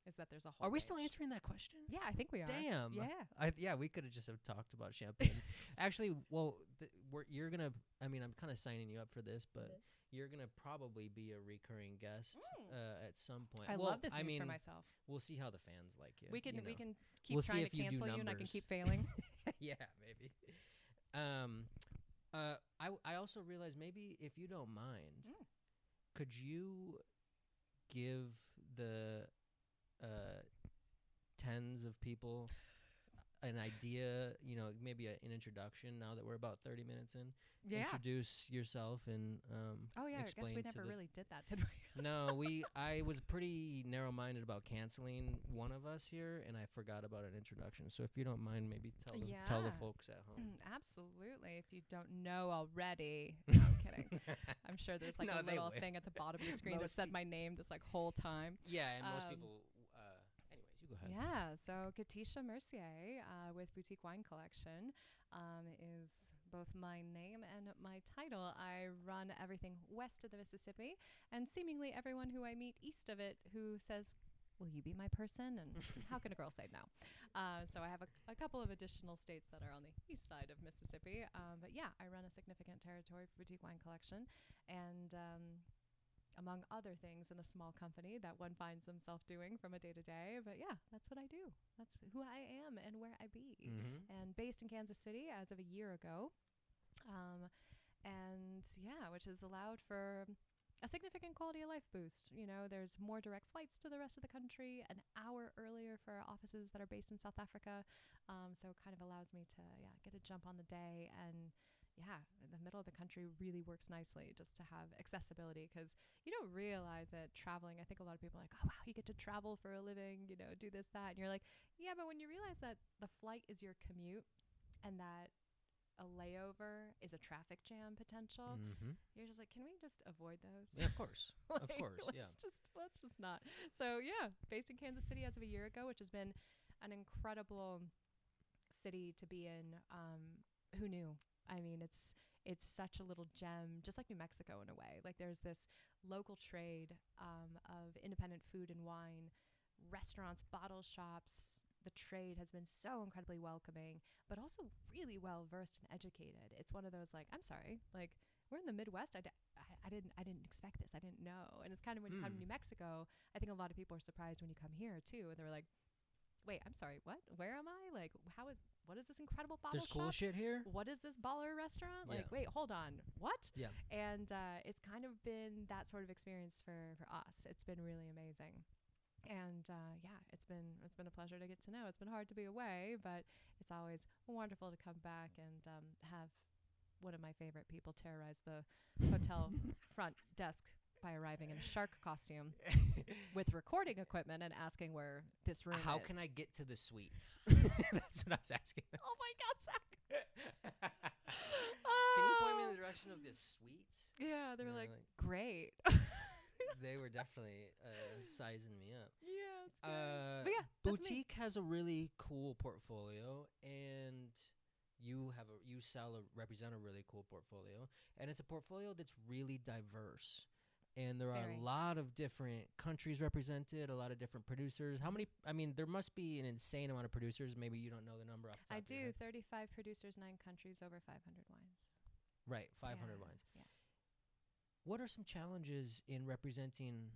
Is that there's a whole Are we range. still answering that question? Yeah, I think we are. Damn. Yeah. Yeah, we could have just have talked about champagne. Actually, well, you're gonna. I mean, I'm kind of signing you up for this, but you're gonna probably be a recurring guest at some point. I love this news for myself. We'll see how the fans like you. We can you know. we can keep We'll trying see to if you do cancel you, and I can numbers. keep failing. Yeah, maybe. I also realized maybe if you don't mind, could you give the tens of people an idea, you know, maybe an introduction now that we're about 30 minutes in? Yeah. Introduce yourself and Oh yeah, I guess explain we to never the really did that, did we? No, I was pretty narrow-minded about canceling one of us here, and I forgot about an introduction. So if you don't mind, maybe tell the folks at home. Absolutely. If you don't know already. No, I'm kidding. I'm sure there's like No, a they little will. thing at the bottom of the screen that said my name this like whole time. Yeah, and most people. Anyways, you go ahead. Yeah, so Katixa Mercier with Boutique Wine Collection is both my name and my title. I run everything west of the Mississippi, and seemingly everyone who I meet east of it who says, will you be my person? And how can a girl say no? So I have a couple of additional states that are on the east side of Mississippi. But yeah, I run a significant territory for Boutique Wine Collection. And among other things in a small company that one finds himself doing from a day to day. But yeah, that's what I do. That's who I am and where I be. And based in Kansas City as of a year ago. And yeah, which has allowed for a significant quality of life boost. You know, there's more direct flights to the rest of the country, an hour earlier for our offices that are based in South Africa. So it kind of allows me to, get a jump on the day. And yeah, the middle of the country really works nicely just to have accessibility, because you don't realize that traveling, I think a lot of people are like, oh, wow, you get to travel for a living, you know, do this, that. And you're like, yeah, but when you realize that the flight is your commute and that a layover is a traffic jam potential, you're just like, can we just avoid those? Yeah, of course. Like, of course, yeah. Let's just not. So yeah, based in Kansas City as of a year ago, which has been an incredible city to be in. Who knew? I mean, it's such a little gem, just like New Mexico in a way. Like there's this local trade of independent food and wine, restaurants, bottle shops. The trade has been so incredibly welcoming, but also really well versed and educated. It's one of those like, I'm sorry, like we're in the Midwest. I didn't expect this. I didn't know. And it's kind of when you come to New Mexico, I think a lot of people are surprised when you come here too. And they're like, wait, I'm sorry, what? Where am I? Like, what is this incredible bottle There's shop? cool shit here? What is this baller restaurant? Like, Yeah. wait, hold on. What? Yeah. And it's kind of been that sort of experience for us. It's been really amazing. And yeah, it's been a pleasure to get to know. It's been hard to be away, but it's always wonderful to come back and have one of my favorite people terrorize the hotel front desk by arriving in a shark costume with recording equipment and asking where this room How is. can I get to the suites? That's what I was asking. Oh my God, Zach! Can you point me in the direction of the suites? Yeah, they were No, like, great. They were definitely sizing me up. Yeah, it's good. But yeah, that's me. Boutique has a really cool portfolio, and you represent a really cool portfolio, and it's a portfolio that's really diverse. And there are Very. a lot of different countries represented, a lot of different producers. How many? I mean, there must be an insane amount of producers. Maybe you don't know the number off the top I of your do. head. 35 producers, 9 countries, over 500 wines. Right, 500 Yeah, wines. yeah. What are some challenges in representing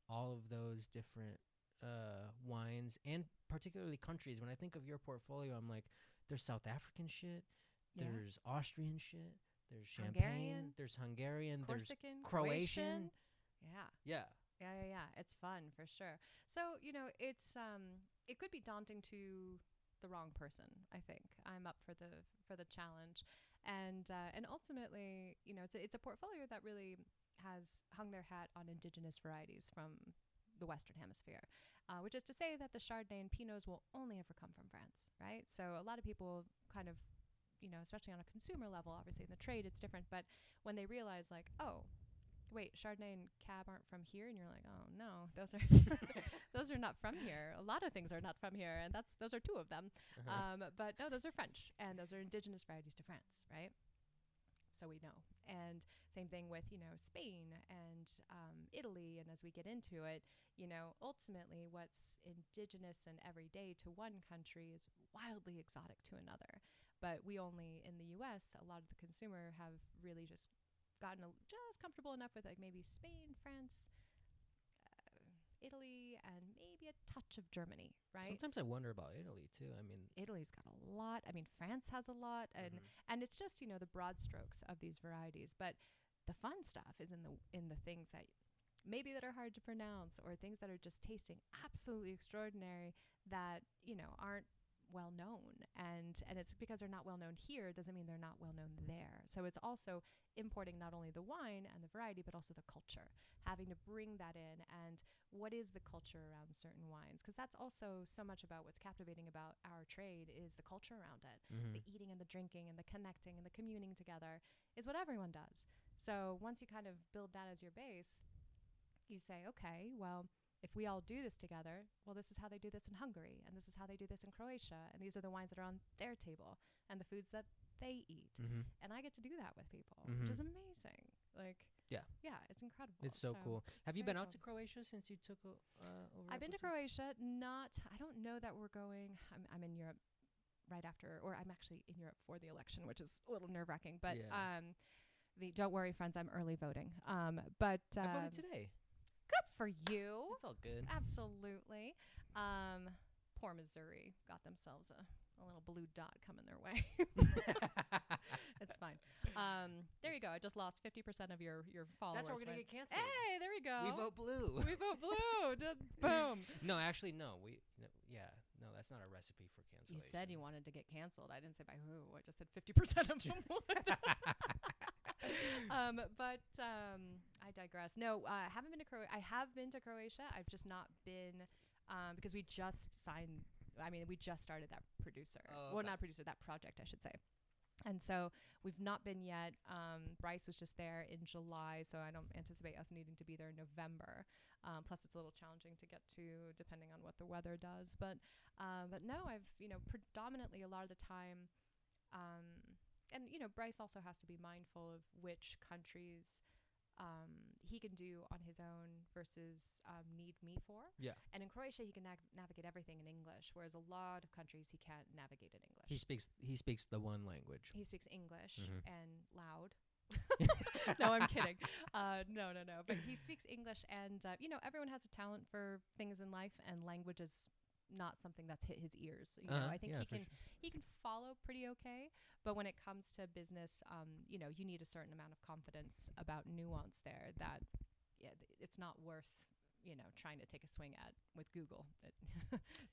all of those different wines, and particularly countries? When I think of your portfolio, I'm like, there's South African shit, Yeah. there's Austrian shit, there's Hungarian, Champagne, there's Hungarian, Corsican, there's Croatian. Yeah. Yeah. Yeah. It's fun for sure. So, you know, it's it could be daunting to the wrong person, I think. I'm up for the challenge. And ultimately, you know, it's a portfolio that really has hung their hat on indigenous varieties from the Western Hemisphere, which is to say that the Chardonnay and Pinots will only ever come from France, right? So a lot of people kind of, you know, especially on a consumer level, obviously in the trade it's different, but when they realize like, oh, wait, Chardonnay and Cab aren't from here, and you're like, oh no, those are those are not from here. A lot of things are not from here, and those are two of them. But no, those are French, and those are indigenous varieties to France, right? So we know. And same thing with, Spain and Italy. And as we get into it, ultimately what's indigenous and everyday to one country is wildly exotic to another. But we only, in the US, a lot of the consumer have really just gotten just comfortable enough with like maybe Spain, France, Italy, and maybe a touch of Germany, right? Sometimes I wonder about Italy too. I mean, Italy's got a lot. I mean, France has a lot, and it's just the broad strokes of these varieties. But the fun stuff is in the things that maybe that are hard to pronounce, or things that are just tasting absolutely extraordinary that aren't well known. And it's because they're not well known here doesn't mean they're not well known there. So it's also importing not only the wine and the variety, but also the culture, having to bring that in. And what is the culture around certain wines? Because that's also so much about what's captivating about our trade is the culture around it. The eating and the drinking and the connecting and the communing together is what everyone does. So once you kind of build that as your base, you say, okay, well, if we all do this together, well, this is how they do this in Hungary, and this is how they do this in Croatia, and these are the wines that are on their table and the foods that they eat. And I get to do that with people, which is amazing. Like, yeah, it's incredible. It's so cool. Have you been out to Croatia since you took over? I've been to Croatia. I don't know that we're going. I'm in Europe right after, or I'm actually in Europe for the election, which is a little nerve-wracking. But don't worry, friends, I'm early voting. But I voted today. Good for you. It felt good. Absolutely. Poor Missouri got themselves a little blue dot coming their way. It's fine. There you go. I just lost 50% of your followers. That's why we're going to get canceled. Hey, there we go. We vote blue. We vote blue. Boom. No, actually, no. No, that's not a recipe for cancellation. You said you wanted to get canceled. I didn't say by who. I just said 50% of them would. But I digress. No, I haven't been to Croatia. I have been to Croatia. I've just not been because we just signed. I mean, we just started that producer. Oh, okay. Well, not producer, that project, I should say. And so we've not been yet. Bryce was just there in July, so I don't anticipate us needing to be there in November. Plus, it's a little challenging to get to, depending on what the weather does. But no, I've predominantly a lot of the time. And Bryce also has to be mindful of which countries he can do on his own versus need me for. Yeah. And in Croatia, he can navigate everything in English, whereas a lot of countries he can't navigate in English. He speaks the one language. He speaks English and loud. No, I'm kidding. No. But he speaks English, and everyone has a talent for things in life, and language is not something that's hit his ears. I think he can follow pretty okay, but when it comes to business, you need a certain amount of confidence about nuance there that it's not worth trying to take a swing at with Google.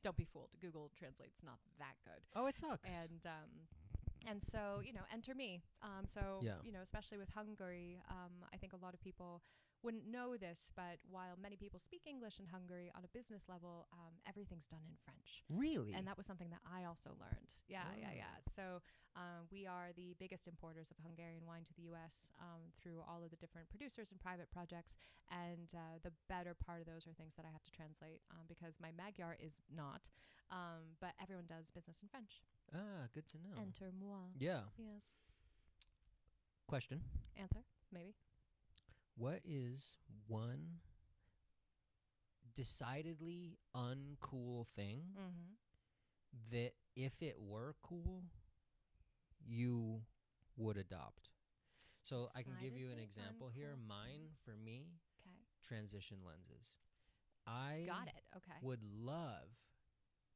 Don't be fooled. Google Translate's not that good. Oh, it sucks. And so enter me. Especially with Hungary, I think a lot of people wouldn't know this, but while many people speak English in Hungary, on a business level, everything's done in French. Really? And that was something that I also learned. Yeah. So we are the biggest importers of Hungarian wine to the U.S. Through all of the different producers and private projects. And the better part of those are things that I have to translate because my Magyar is not. But everyone does business in French. Ah, good to know. Enter moi. Yeah. Yes. Question. Answer, maybe. What is one decidedly uncool thing that if it were cool, you would adopt? So I can give you an example here. Mine, for me, transition lenses. I got it. Okay. Would love,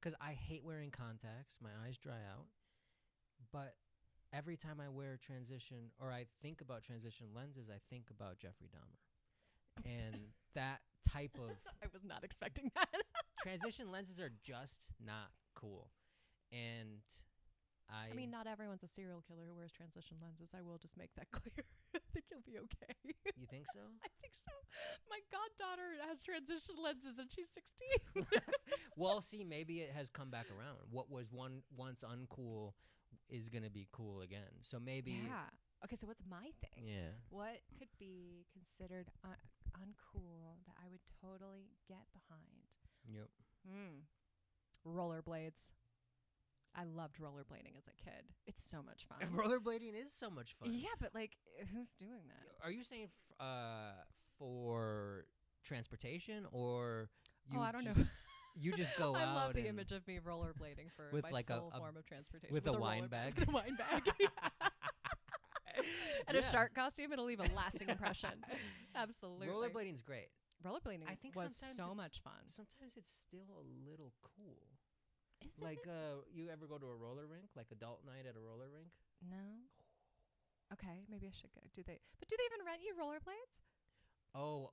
because I hate wearing contacts. My eyes dry out. But every time I wear transition, or I think about transition lenses, I think about Jeffrey Dahmer. And that type of... I was not expecting that. Transition lenses are just not cool. And I mean, not everyone's a serial killer who wears transition lenses. I will just make that clear. I think you'll be okay. You think so? I think so. My goddaughter has transition lenses and she's 16. Well, see, maybe it has come back around. What was once uncool is going to be cool again. So maybe Okay, so what's my thing? Yeah. What could be considered uncool that I would totally get behind? Yep. Rollerblades. I loved rollerblading as a kid. It's so much fun. Rollerblading is so much fun. Yeah, but like, who's doing that? Are you saying for transportation, or you I don't know. You just go out? I love the image of me rollerblading for with my like sole form of transportation. with a wine bag. With a wine bag. And a shark costume. It'll leave a lasting impression. Absolutely. Rollerblading's great. Rollerblading I think was so much fun. Sometimes it's still a little cool. Is Like, it? you ever go to a roller rink, like adult night at a roller rink? No. Okay, maybe I should go. Do they even rent you rollerblades? Oh.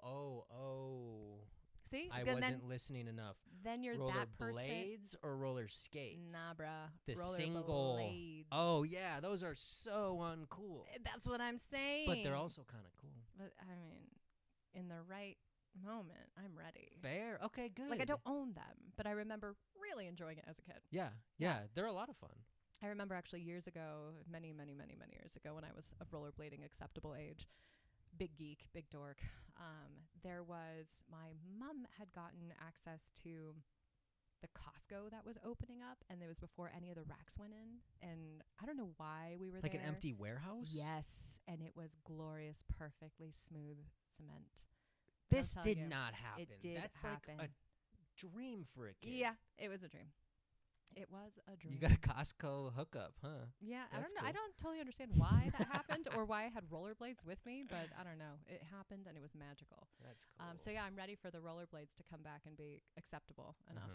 See? I wasn't listening enough. Then you're roller that person. blades or roller skates? Nah, bruh. The roller single. blades. Oh, yeah. Those are so uncool. That's what I'm saying. But they're also kind of cool. But, I mean, in the right moment, I'm ready. Fair. Okay, good. Like, I don't own them, but I remember really enjoying it as a kid. Yeah. They're a lot of fun. I remember actually years ago, many years ago, when I was of rollerblading acceptable age, big geek, big dork, my mom had gotten access to the Costco that was opening up, and it was before any of the racks went in, and I don't know why we were like there. An empty warehouse? Yes, and it was glorious, perfectly smooth cement. This did not happen. It did That's happen. like a dream for a kid. Yeah, it was a dream. It was a dream. You got a Costco hookup, huh? Yeah, I That's don't know. I cool. don't totally understand why that happened or why I had rollerblades with me, but I don't know. It happened and it was magical. That's cool. So yeah, I'm ready for the rollerblades to come back and be acceptable enough.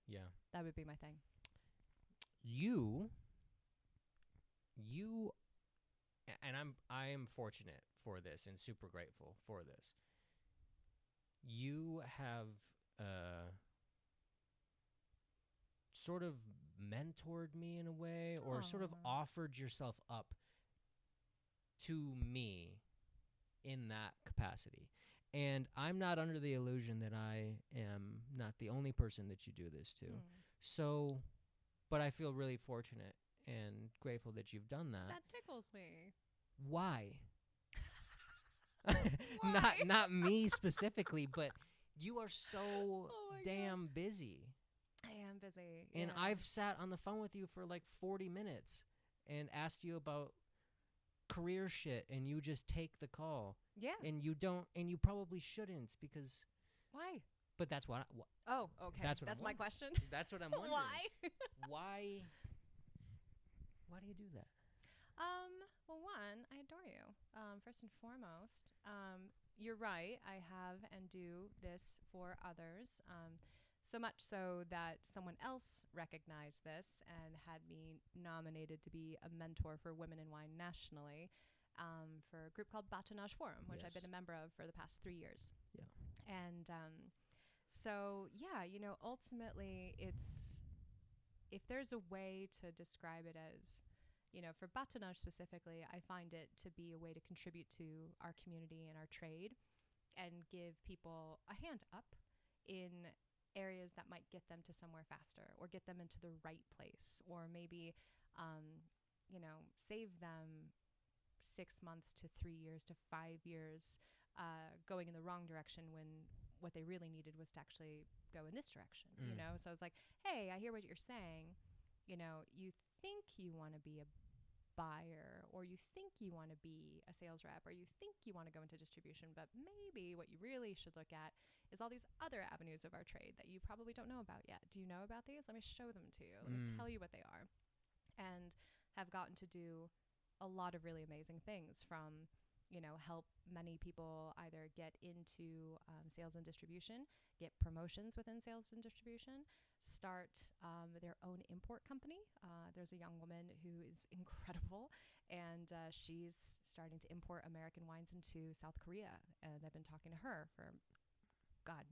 Yeah. That would be my thing. And I am fortunate for this and super grateful for this. You have sort of mentored me in a way, or sort of offered yourself up to me in that capacity. And I'm not under the illusion that I am not the only person that you do this to. So, but I feel really fortunate and grateful that you've done that. That tickles me. Why? Not me specifically, but you are so damn busy. I am busy. And I've sat on the phone with you for like 40 minutes and asked you about career shit, and you just take the call. Yeah. And you don't, and you probably shouldn't, because. Why? But that's what. Oh, okay. That's my question. That's what I'm wondering. Why? Why do you do that? Well, one, I adore you. First and foremost, you're right. I have and do this for others. So much so that someone else recognized this and had me nominated to be a mentor for Women in Wine nationally, for a group called Batonnage Forum, which I've been a member of for the past 3 years. Yeah. And so, yeah, ultimately it's, if there's a way to describe it as, for Batonnage specifically, I find it to be a way to contribute to our community and our trade and give people a hand up in areas that might get them to somewhere faster or get them into the right place, or maybe, save them 6 months to 3 years to 5 years going in the wrong direction when what they really needed was to actually go in this direction, So it's like, hey, I hear what you're saying. You think you want to be a buyer, or you think you want to be a sales rep, or you think you want to go into distribution, but maybe what you really should look at is all these other avenues of our trade that you probably don't know about yet. Do you know about these? Let me show them to you. Let me tell you what they are. And have gotten to do a lot of really amazing things, from help many people either get into sales and distribution, get promotions within sales and distribution, start their own import company. There's a young woman who is incredible, and she's starting to import American wines into South Korea. And I've been talking to her for,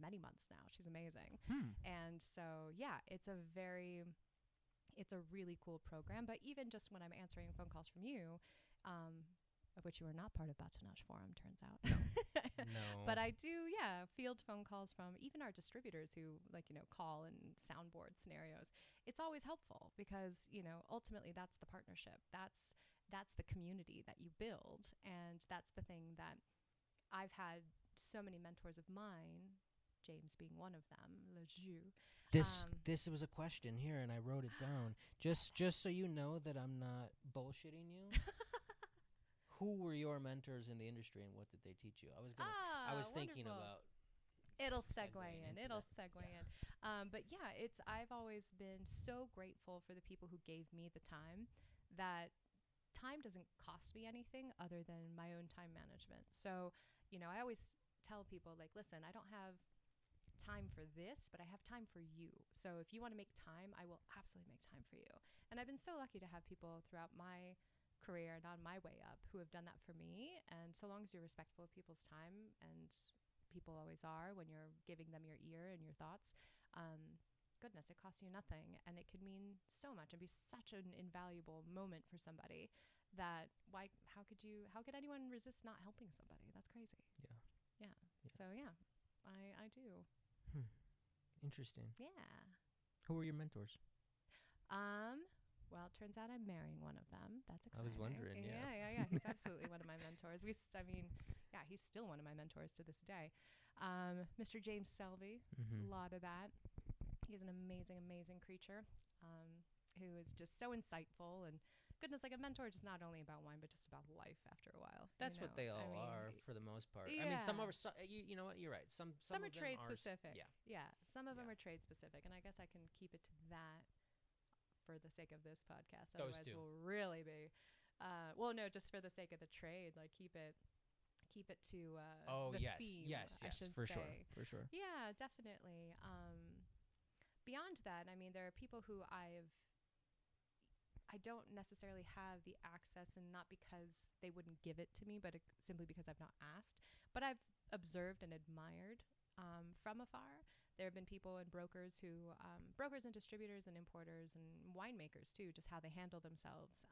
many months now. She's amazing. And so, yeah, it's a really cool program. But even just when I'm answering phone calls from you, of which you are not part of Batonnage Forum, turns out. No. But I do, field phone calls from even our distributors who, call and soundboard scenarios. It's always helpful because, ultimately that's the partnership. That's that's the community that you build. And that's the thing that I've had so many mentors of mine, James being one of them, le jeu. This was a question here, and I wrote it down. Just so you know that I'm not bullshitting you. Who were your mentors in the industry, and what did they teach you? I was thinking about. It'll segue in. But yeah, I've always been so grateful for the people who gave me the time. That time doesn't cost me anything other than my own time management. So, I always tell people, like, listen, I don't have time for this, but I have time for you. So if you want to make time, I will absolutely make time for you. And I've been so lucky to have people throughout my career and on my way up who have done that for me. And so long as you're respectful of people's time, and people always are when you're giving them your ear and your thoughts, goodness, it costs you nothing. And it could mean so much and be such an invaluable moment for somebody that how could anyone resist not helping somebody? That's crazy. Yeah. So yeah, I do. Interesting. Yeah. Who were your mentors? Well, it turns out I'm marrying one of them. That's exciting. I was wondering, yeah. Yeah. He's absolutely one of my mentors. He's still one of my mentors to this day. Mr. James Selvey, a lot of that. He's an amazing, amazing creature, who is just so insightful. And goodness, like, a mentor is not only about wine, but just about life after a while. That's what they all are, for the most part. Yeah. I mean, some are, you know what, you're right. Some are trade specific. Yeah. Some of them are trade specific. And I guess I can keep it to that for the sake of this podcast. Those Otherwise, two we'll really be, well, no, just for the sake of the trade, like, keep it to the theme. Yes, for sure. Yeah, definitely. Beyond that, I mean, there are people who I don't necessarily have the access, and not because they wouldn't give it to me, but simply because I've not asked. But I've observed and admired from afar. There have been people and brokers brokers and distributors and importers and winemakers too, just how they handle themselves.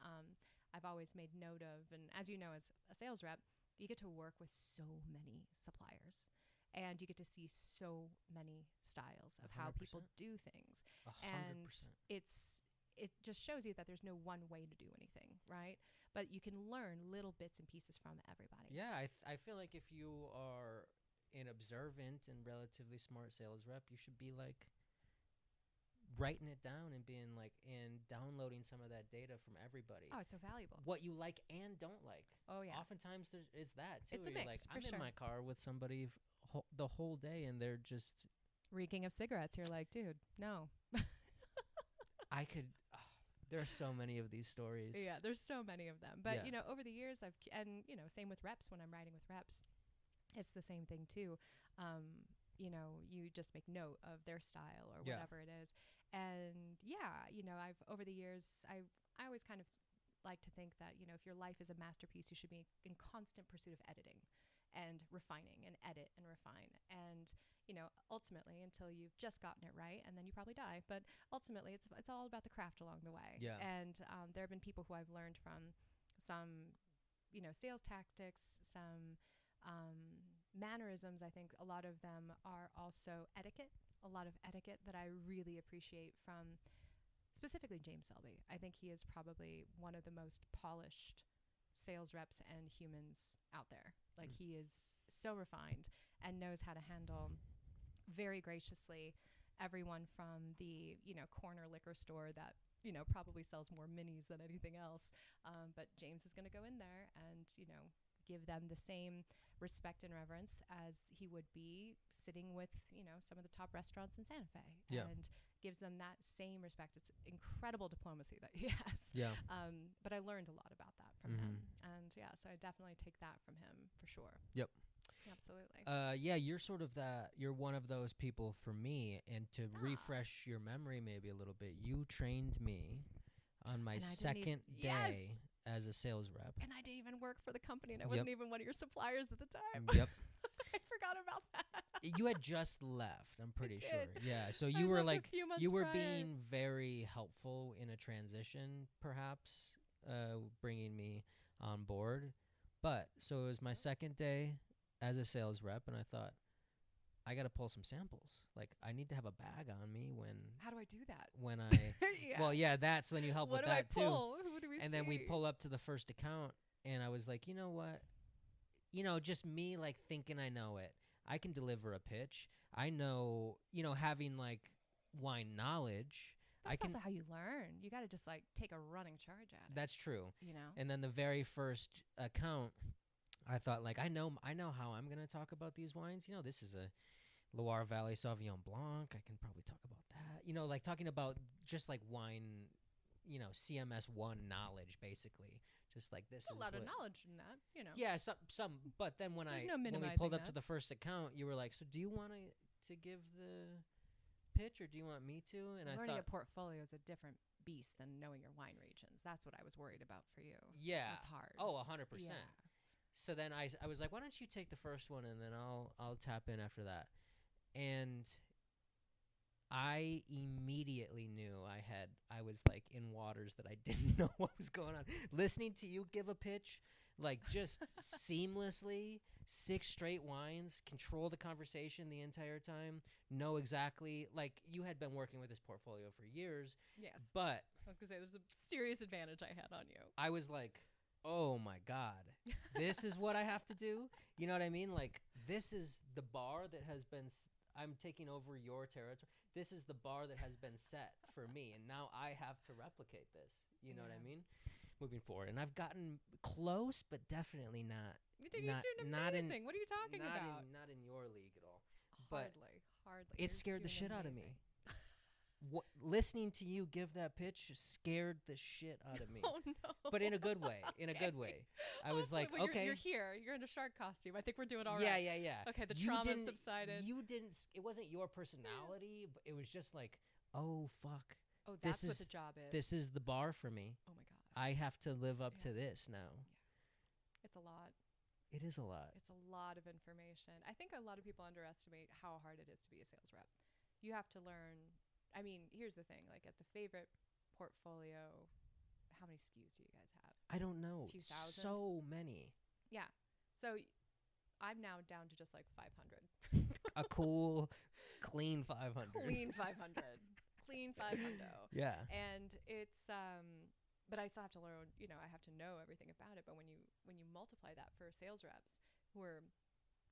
I've always made note of, and as you know, as a sales rep, you get to work with so many suppliers. And you get to see so many styles of 100%. How people do things. 100%. And it just shows you that there's no one way to do anything, right? But you can learn little bits and pieces from everybody. Yeah, I feel like if you are an observant and relatively smart sales rep, you should be like writing it down and being like, and downloading some of that data from everybody. Oh, it's so valuable. What you like and don't like. Oh, yeah. Oftentimes it's that too. It's a mix, I'm in my car with somebody the whole day, and they're just reeking of cigarettes. You're like, dude, no. I could. There are so many of these stories. Yeah, there's so many of them. But over the years, same with reps. When I'm riding with reps, it's the same thing too. You just make note of their style or whatever it is. And I've over the years, I always kind of like to think that, if your life is a masterpiece, you should be in constant pursuit of editing and refining and edit and refine. And, ultimately, until you've just gotten it right, and then you probably die. But ultimately, it's all about the craft along the way. Yeah. And there have been people who I've learned from some, sales tactics, some mannerisms. I think a lot of them are also etiquette, a lot of etiquette that I really appreciate from specifically James Selvey. I think he is probably one of the most polished sales reps and humans out there. Like, he is so refined and knows how to handle very graciously everyone from the, corner liquor store that, probably sells more minis than anything else. But James is going to go in there and, give them the same respect and reverence as he would be sitting with, some of the top restaurants in Santa Fe. Yeah. And gives them that same respect. It's incredible diplomacy that he has. Yeah. But I learned a lot about that from him. And so I definitely take that from him for sure. Yep. Absolutely. You're one of those people for me. And to refresh your memory maybe a little bit, you trained me on my second day as a sales rep. And I didn't even work for the company, and I wasn't even one of your suppliers at the time. Yep. I forgot about that. You had just left, I'm pretty sure. did. Yeah, so you were like, you were being very helpful in a transition, perhaps, bringing me on board. But, so it was my second day as a sales rep, and I thought, I got to pull some samples. Like, I need to have a bag on me How do I do that? when I Yeah. well, yeah, that's when you help What with do I that too. pull? Who do we And see? then we pull up to the first account, and I was like, you know what? Just me like thinking I know it. I can deliver a pitch. I know, having like wine knowledge. That's also how you learn. You got to just like take a running charge at it. That's true. You know. And then the very first account, I thought like I know how I'm gonna talk about these wines. This is a Loire Valley Sauvignon Blanc. I can probably talk about that. Like talking about just like wine, CMS 1 knowledge basically. Just like this There's is a lot of knowledge in that, Yeah, some. But then when There's no when we minimizing pulled up that. to the first account, you were like, "So do you want to give the pitch, or do you want me to?" And learning I a thought, portfolio is a different beast than knowing your wine regions. That's what I was worried about for you. yeah, That's hard. oh, 100%. Yeah. So then I was like, "Why don't you take the first one, and then I'll tap in after that." And I immediately knew I was like in waters that I didn't know what was going on. Listening to you give a pitch, like just seamlessly, 6 straight wines, control the conversation the entire time, know exactly, like you had been working with this portfolio for years. Yes. But I was going to say, there's a serious advantage I had on you. I was like, oh my God, this is what I have to do. You know what I mean? Like, this is the bar that has been, I'm taking over your territory. This is the bar that has been set for me. And now I have to replicate this. You know what I mean? Moving forward. And I've gotten close, but definitely not. You're doing amazing. What are you talking about? Not in your league at all. Hardly. It scared the shit out of me. Listening to you give that pitch scared the shit out of me. Oh no! But in a good way. In a good way. I was like, well, okay, you're here. You're in a shark costume. I think we're doing all yeah, right. yeah. Okay, the trauma subsided. You didn't. It wasn't your personality, but it was just like, oh fuck. Oh, that's what the job is. This is the bar for me. Oh my God. I have to live up to this now. Yeah. It's a lot. It is a lot. It's a lot of information. I think a lot of people underestimate how hard it is to be a sales rep. You have to learn. I mean, here's the thing. Like at the favorite portfolio, how many SKUs do you guys have? I don't know. A few thousand? So many. Yeah. So I'm now down to just like 500. A cool, clean 500. Clean 500. Clean 500. Yeah. And it's but I still have to learn, I have to know everything about it. But when you multiply that for sales reps who are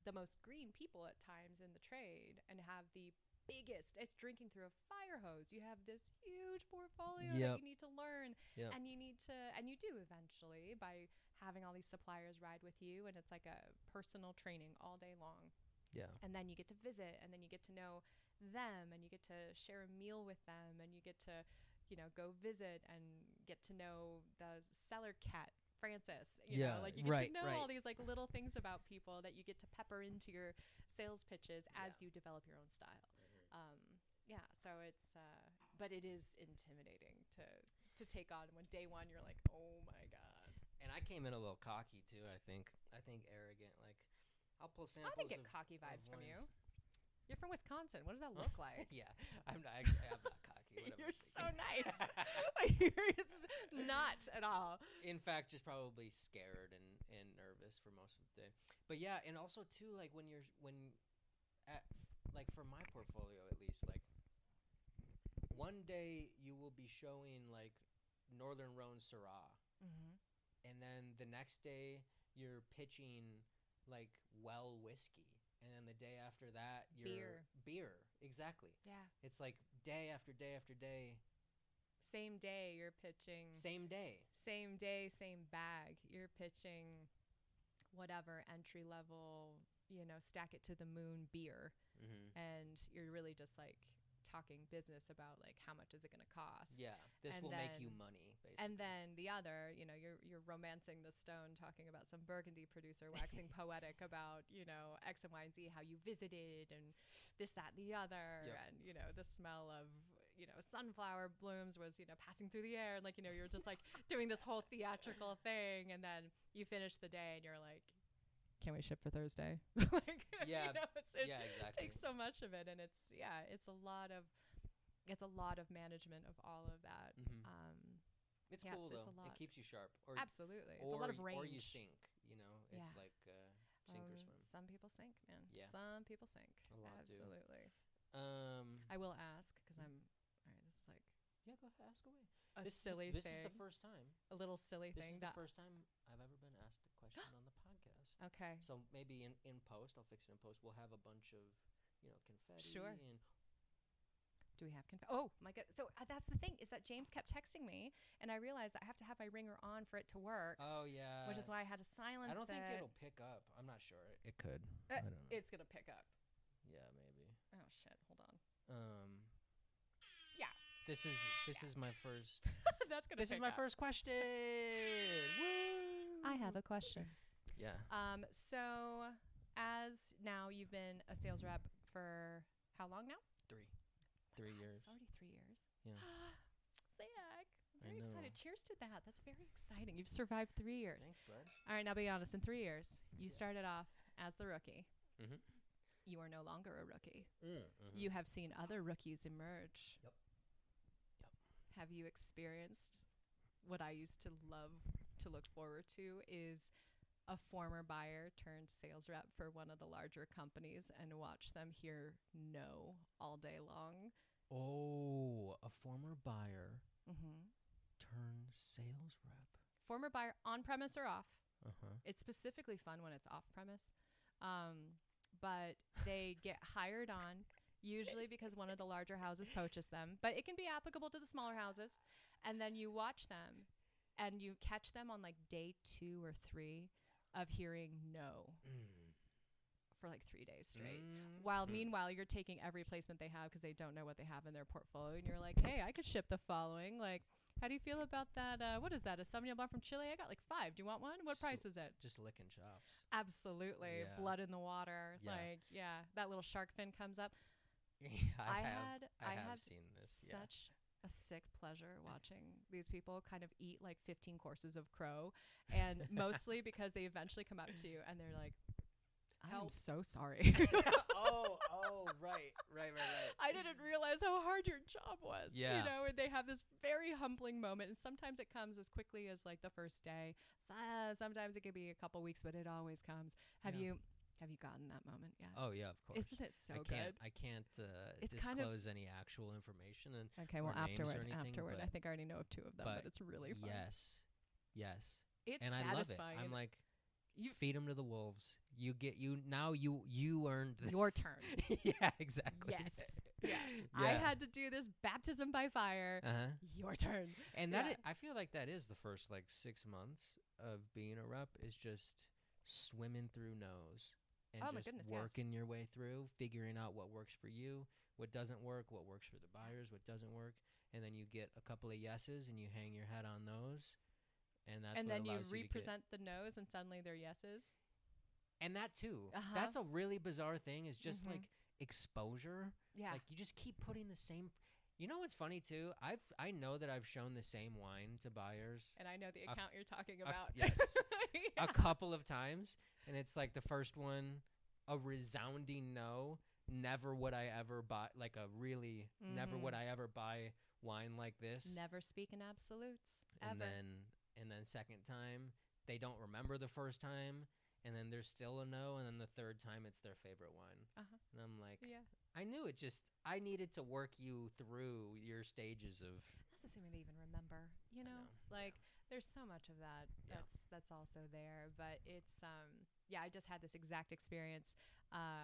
the most green people at times in the trade and have the biggest, it's drinking through a fire hose. You have this huge portfolio that you need to learn, and you do eventually by having all these suppliers ride with you, and it's like a personal training all day long. Yeah. And then you get to visit, and then you get to know them, and you get to share a meal with them, and you get to, go visit and get to know the cellar cat, Francis. You know, like you get to know all these like little things about people that you get to pepper into your sales pitches as you develop your own style. So it's, but it is intimidating to take on when day one you're like, oh my God. And I came in a little cocky too. I think arrogant. Like, I'll pull samples. I didn't get cocky vibes from you. You're from Wisconsin. What does that look like? Yeah, I'm not cocky. You're so nice. It's not at all. In fact, just probably scared and nervous for most of the day. But yeah, and also too, like like for my portfolio at least, like one day you will be showing like Northern Rhone Syrah, and then the next day you're pitching like well whiskey. And then the day after that, beer. Exactly. Yeah. It's like day after day after day. Same day you're pitching. Same day, same bag. You're pitching whatever entry level, stack it to the moon beer. And you're really just like talking business about like how much is it going to cost. Yeah. This will make you money, basically. And then the other, you're romancing the stone, talking about some Burgundy producer, waxing poetic about, X and Y and Z, how you visited and this, that, and the other. And, the smell of, sunflower blooms was, passing through the air. And like, you're just like doing this whole theatrical thing. And then you finish the day and you're like, can't we ship for Thursday? Like, it takes so much of it. And it's a lot of management of all of that. It's cool though. It keeps you sharp. Absolutely. It's a lot of range. Or you sink, It's like Sink or swim. Some people sink, man. Yeah. Some people sink. A lot Absolutely. do. I will ask because I'm. All right, this is like Yeah, go ahead. Ask away. a This silly is thing. This is the first time. A little silly This thing is the that. first time I've ever been asked a question on the podcast. Okay. So maybe in post, I'll fix it in post. We'll have a bunch of, confetti. Sure. And Do we have Oh my god! So that's the thing is that James kept texting me, and I realized that I have to have my ringer on for it to work. oh yeah. Which is why I had to silence it. I don't think it'll pick up. I'm not sure. It could. I don't know. It's gonna pick up. Yeah, maybe. Oh shit! Hold on. Yeah. This is my first. That's gonna. This is my first question. Woo! I have a question. Yeah. So as now you've been a sales rep for how long now? 3 years. It's already 3 years. Yeah. Zach, I'm I very know. excited. Cheers to that. That's very exciting. You've survived 3 years. Thanks, bud. All right, now be honest. In 3 years, you started off as the rookie. Mhm. You are no longer a rookie. Mm-hmm. You have seen other rookies emerge. Yep. Have you experienced what I used to love to look forward to is a former buyer turned sales rep for one of the larger companies and watch them hear no all day long. Oh, a former buyer Mm-hmm. turned sales rep. Former buyer on premise or off. Uh-huh. It's specifically fun when it's off premise. But they get hired on usually because one of the larger houses poaches them, but it can be applicable to the smaller houses. And then you watch them and you catch them on like day 2 or 3 of hearing no for like 3 days straight. While meanwhile, you're taking every placement they have because they don't know what they have in their portfolio. And you're like, hey, I could ship the following. Like, how do you feel about that? What is that? A Sauvignon Blanc from Chile? I got like 5. Do you want one? What price is it? Just licking chops. Absolutely. Yeah. Blood in the water. Yeah. Like, yeah, that little shark fin comes up. I have had seen this. such a sick pleasure watching these people kind of eat like 15 courses of crow, and mostly because they eventually come up to you and they're like, I'm so sorry. oh, right. I didn't realize how hard your job was. Yeah. You know, and they have this very humbling moment, and sometimes it comes as quickly as like the first day. Sometimes it could be a couple weeks, but it always comes. Have you gotten that moment yet? Oh yeah, of course. Isn't it so good? I can't It's disclose any actual information and Okay, well, or names or anything, afterward. I but- think I already know of 2 of them, but it's really fun. Yes. It's And satisfying. I love it. I'm like, feed them to the wolves. You earned this. Your turn. Yeah, exactly. Yes. Yeah. I had to do this baptism by fire. Your turn. And Yeah. I feel like that is the first like 6 months of being a rep is just swimming through no's and Oh my just goodness, yes. working your way through, figuring out what works for you, what doesn't work, what works for the buyers, what doesn't work, and then you get a couple of yeses and you hang your hat on those, and that's And what then you allows to get- represent the no's, and suddenly they're yeses. and that too. Uh-huh. That's a really bizarre thing. Is just Mhm. like exposure. Yeah. Like you just keep putting the same. You know what's funny too? I know that I've shown the same wine to buyers. And I know the account you're talking about. Yes. Yeah. A couple of times, and it's like the first one, a resounding no. Never would I ever buy never would I ever buy wine like this. Never speak in absolutes. And ever. then second time, they don't remember the first time, and then there's still a no, and then the third time it's their favorite wine. Uh-huh. And I'm like, Yeah. I knew it. Just I needed to work you through your stages of. That's assuming they even remember. You know, like there's so much of that. Yeah. That's also there. But it's I just had this exact experience,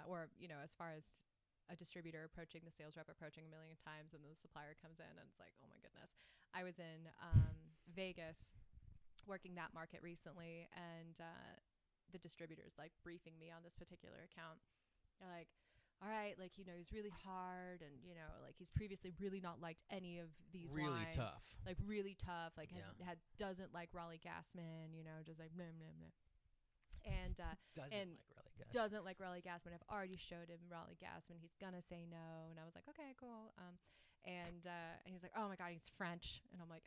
or as far as a distributor approaching the sales rep approaching a million times, and the supplier comes in and it's like, oh my goodness. I was in Vegas working that market recently, and the distributor's like briefing me on this particular account. They're like, all right, like, he's really hard, and, like he's previously really not liked any of these Really wines. tough. Like really tough, like Yeah. doesn't like Raleigh Gassman, just like blah, blah, blah. And doesn't like Raleigh Gassman. I've already showed him Raleigh Gassman. He's gonna say no. And I was like, okay, cool. And he's like, oh my God, he's French. And I'm like,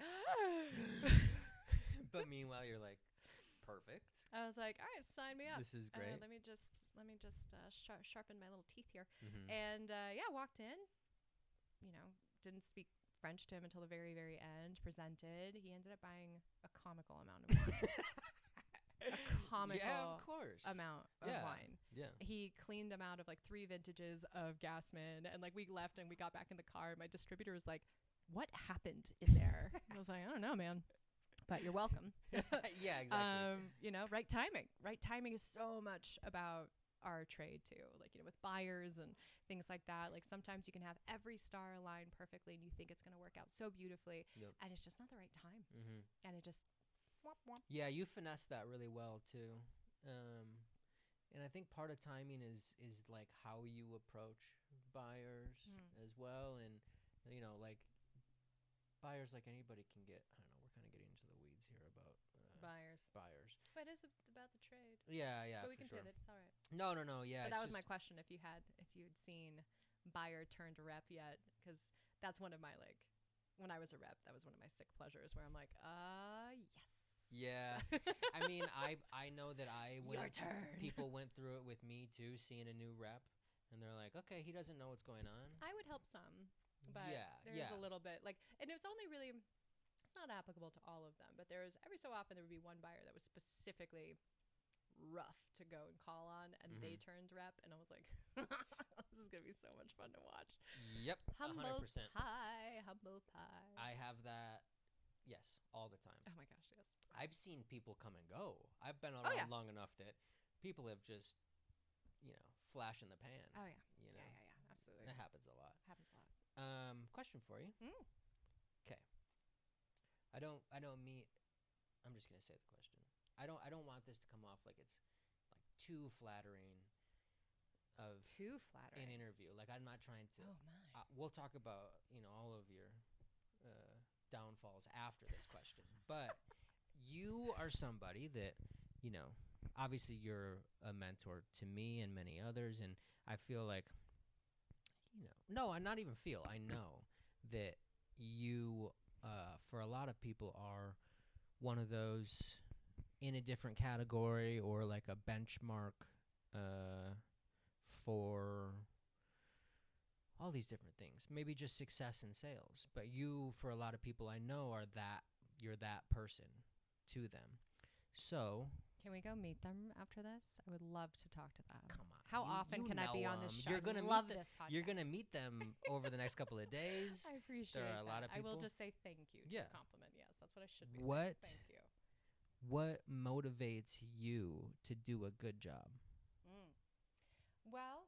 But meanwhile, you're like, perfect. I was like, all right, sign me up. This is great. Let me just sharpen my little teeth here. Mhm. And walked in. Didn't speak French to him until the very, very end. Presented. He ended up buying a comical amount of wine. a comical Yeah, of course. amount of wine. Yeah. He cleaned them out of like 3 vintages of Gassman, and like we left and we got back in the car. My distributor was like, "What happened in there?" I was like, "I don't know, man." But you're welcome. Yeah, exactly. You know, right timing. Right timing is so much about our trade too. Like, you know, with buyers and things like that. Like sometimes you can have every star align perfectly and you think it's going to work out so beautifully, Yep. and it's just not the right time. Mm-hmm. And it just womp, womp. Yeah, you finessed that really well too. And I think part of timing is like how you approach buyers as well, and you know, like buyers, like anybody can get. I don't know. We're kind of getting into the weeds here about Buyers. Buyers. But it is about the trade. Yeah, yeah. But we for can sure. pivot. It's all right. No. Yeah. But that was my question. If you'd seen buyer turned rep yet, because that's one of my like, when I was a rep, that was one of my sick pleasures where I'm like, yes. Yeah. I mean, I know that Your turn. People went through it with me too, seeing a new rep, and they're like, okay, he doesn't know what's going on. I would help some, but Yeah, there's a little bit like, and it's only really, it's not applicable to all of them, but there was every so often there would be one buyer that was specifically rough to go and call on, and they turned rep, and I was like, this is gonna be so much fun to watch. Yep. Humble 100%. pie, humble pie. I have that. Yes, all the time. Oh my gosh, yes. I've seen people come and go. I've been around long enough that people have just, you know, flash in the pan. Oh yeah. You know? Yeah, absolutely. That happens a lot. Happens a lot. Question for you. Okay. I don't mean. I'm just gonna say the question. I don't want this to come off like it's like too flattering. An interview. Like I'm not trying to. Oh my. We'll talk about all of your downfalls after this question, but you are somebody that obviously you're a mentor to me and many others, and I feel like no, I not even feel. I know that you, for a lot of people, are one of those in a different category or like a benchmark for all these different things. Maybe just success in sales. But you, for a lot of people I know, you're that person to them. So can we go meet them after this? I would love to talk to them. come on. How often can I be on this show? You're gonna love this podcast. You're gonna meet them over the next couple of days. I appreciate There are a lot of I will people. just say thank you. Yeah. To compliment. Yes, that's what I should be What? saying. Thank you. What motivates you to do a good job? Well,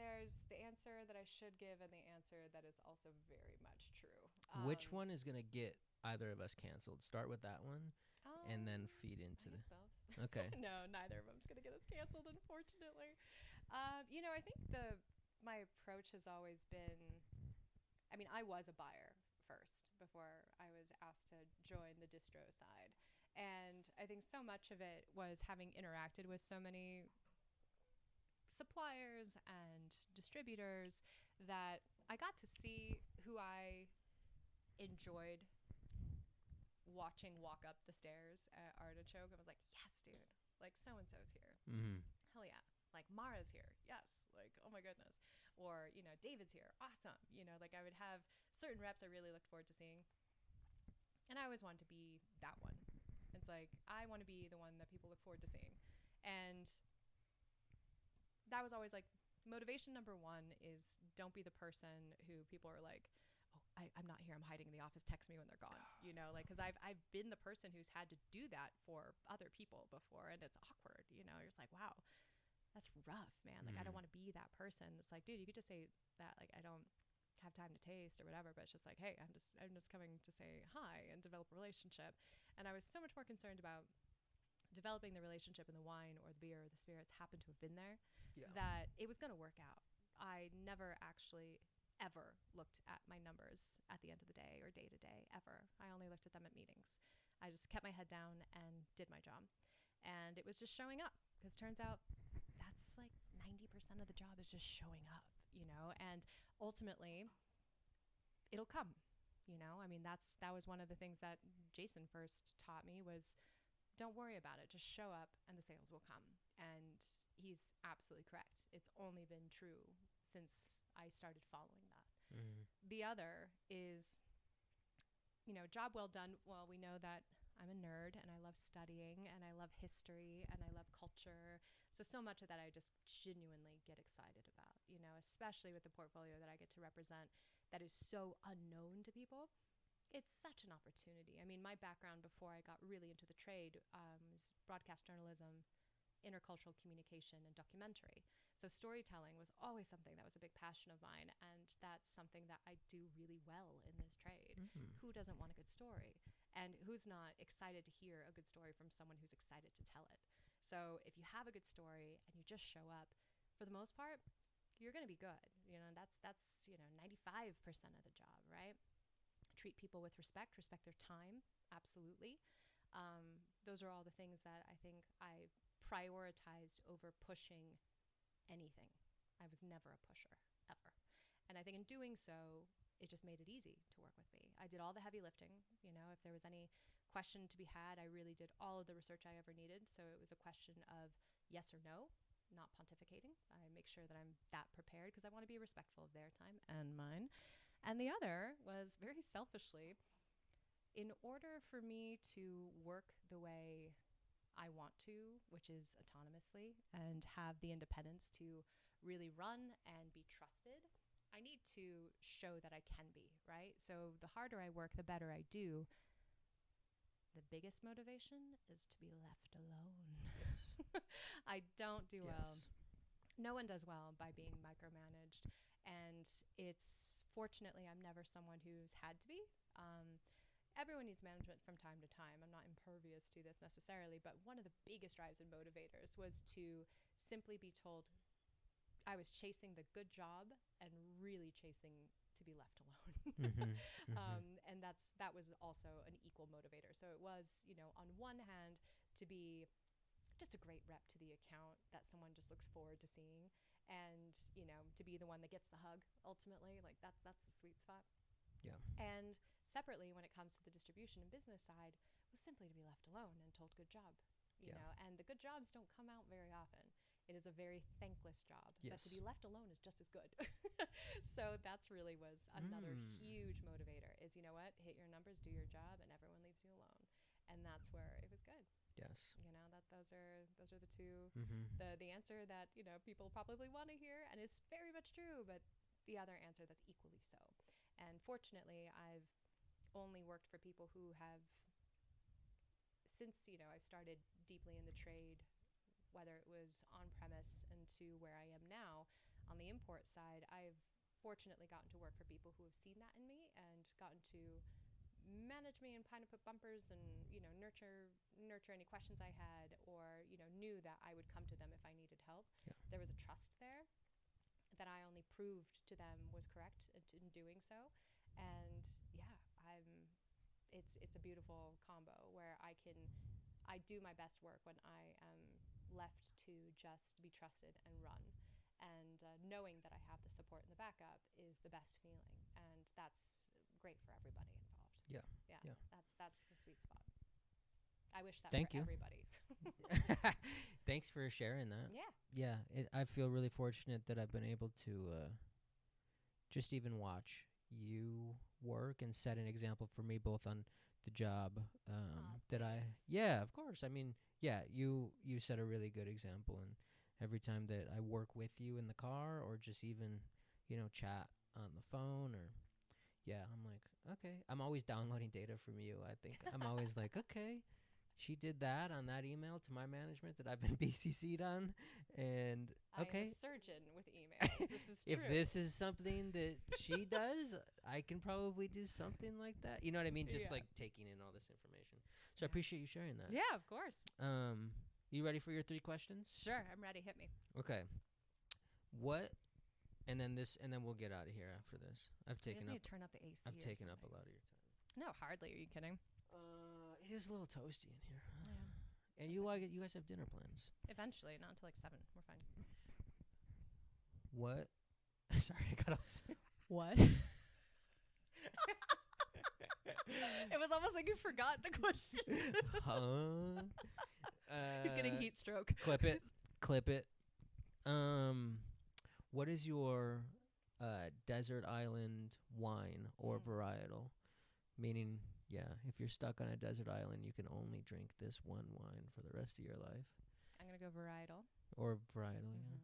there's the answer that I should give and the answer that is also very much true. Which one is gonna get either of us canceled? Start with that one, and then feed into I the. guess both. Okay. No, neither of them's gonna get us canceled, unfortunately. I think my approach has always been. I mean, I was a buyer first before I was asked to join the distro side, and I think so much of it was having interacted with so many suppliers and distributors that I got to see who I enjoyed watching walk up the stairs at Artichoke. I was like, yes, dude, like so-and-so's here. Hell yeah. Like Mara's here. Yes. Like, oh my goodness. Or, David's here. Awesome. Like I would have certain reps I really looked forward to seeing. And I always wanted to be that one. It's like, I want to be the one that people look forward to seeing. And that was always like motivation number one is don't be the person who people are like, oh, I'm not here. I'm hiding in the office. Text me when they're gone. Like, because I've been the person who's had to do that for other people before, and it's awkward. You're just like, wow, that's rough, man. Like, I don't want to be that person. It's like, dude, you could just say that. Like, I don't have time to taste or whatever, but it's just like, hey, I'm just coming to say hi and develop a relationship. And I was so much more concerned about developing the relationship, and the wine or the beer or the spirits happened to have been there, that it was going to work out. I never actually ever looked at my numbers at the end of the day or day to day, ever. I only looked at them at meetings. I just kept my head down and did my job. And it was just showing up, because turns out that's like 90% of the job is just showing up, and ultimately it'll come, I mean, that was one of the things that Jason first taught me was don't worry about it. Just show up and the sales will come. And he's absolutely correct. It's only been true since I started following that. The other is, job well done. Well, we know that I'm a nerd and I love studying and I love history and I love culture. So much of that I just genuinely get excited about, you know, especially with the portfolio that I get to represent that is so unknown to people. It's such an opportunity. I mean, my background before I got really into the trade was broadcast journalism, intercultural communication, and documentary. So storytelling was always something that was a big passion of mine, and that's something that I do really well in this trade. Who doesn't want a good story? And who's not excited to hear a good story from someone who's excited to tell it? So if you have a good story and you just show up, for the most part, you're going to be good. You know, that's 95% of the job, right? Treat people with respect, respect their time, absolutely. Those are all the things that I think I prioritized over pushing anything. I was never a pusher, ever. And I think in doing so, it just made it easy to work with me. I did all the heavy lifting. You know, if there was any question to be had, I really did all of the research I ever needed. So it was a question of yes or no, not pontificating. I make sure that I'm that prepared because I want to be respectful of their time and mine. And the other was very selfishly, in order for me to work the way I want to, which is autonomously, and have the independence to really run and be trusted, I need to show that I can be, right? So the harder I work, the better I do. The biggest motivation is to be left alone. Yes. I don't do Yes. well. No one does well by being micromanaged. And it's fortunately, I'm never someone who's had to be. Everyone needs management from time to time. I'm not impervious to this necessarily, but one of the biggest drives and motivators was to simply be told I was chasing the good job and really chasing to be left alone. And that was also an equal motivator. So it was, you know, on one hand, to be just a great rep to the account that someone just looks forward to seeing, and you know, to be the one that gets the hug ultimately. Like that's the sweet spot. Yeah. And separately, when it comes to the distribution and business side, was simply to be left alone and told good job. You know, and the good jobs don't come out very often. It is a very thankless job, but to be left alone is just as good. So that's really was another huge motivator is, you know what, hit your numbers, do your job, and everyone leaves you alone. And that's where it was good. Yes. You know, that those are the two, the answer that, you know, people probably want to hear and is very much true, but the other answer that's equally so. And fortunately, I've only worked for people who have, since, you know, I've started deeply in the trade, whether it was on premise and to where I am now on the import side, I've fortunately gotten to work for people who have seen that in me and gotten to manage me and kind of put bumpers and, you know, nurture any questions I had, or, you know, knew that I would come to them if I needed help. There was a trust there that I only proved to them was correct in doing so. And yeah, it's a beautiful combo where I do my best work when I am left to just be trusted and run. And knowing that I have the support and the backup is the best feeling. And that's great for everybody involved. Yeah. That's the sweet spot. I wish that Thank for you. everybody. Thanks for sharing that. Yeah. I feel really fortunate that I've been able to just even watch you work and set an example for me, both on the job that thanks. of course. I mean, you set a really good example, and every time that I work with you in the car or just even, you know, chat on the phone or I'm like, okay. I'm always downloading data from you. I think I'm always like, okay, she did that on that email to my management that I've been BCC'd on, and okay, I'm a surgeon with emails. This is if true. this is something that she does, I can probably do something like that. You know what I mean? Just like taking in all this information. So I appreciate you sharing that. Yeah, of course. You ready for your 3 questions? Sure, I'm ready. Hit me. Okay. What? And then we'll get out of here after this. I just need to turn up the AC. I've taken up a lot of your time. No, hardly. Are you kidding? It is a little toasty in here. Yeah. And you guys have dinner plans. Eventually, not until like 7. We're fine. What? Sorry, I got all sick. What? It was almost like you forgot the question. Huh? He's getting heat stroke. Clip it. What is your desert island wine or varietal? Meaning Yeah, if you're stuck on a desert island, you can only drink this one wine for the rest of your life. I'm going to go varietal. Or varietal, yeah.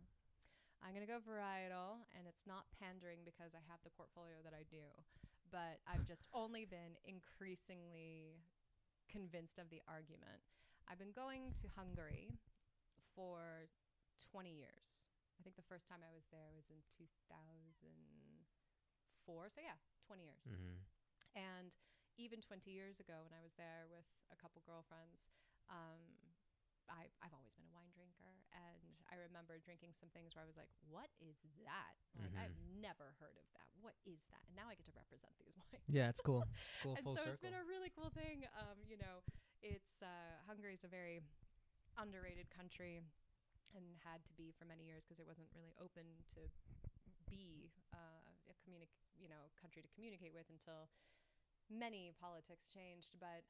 I'm going to go varietal, and it's not pandering because I have the portfolio that I do, but I've just only been increasingly convinced of the argument. I've been going to Hungary for 20 years. I think the first time I was there was in 2004. So yeah, 20 years. Mm-hmm. And even 20 years ago when I was there with a couple girlfriends, I've always been a wine drinker. And I remember drinking some things where I was like, what is that? Like, I've never heard of that. What is that? And now I get to represent these wines. Yeah, it's cool. It's cool. And Full so circle. it's been a really cool thing. It's Hungary is a very underrated country and had to be for many years because it wasn't really open to be a country to communicate with until many politics changed. But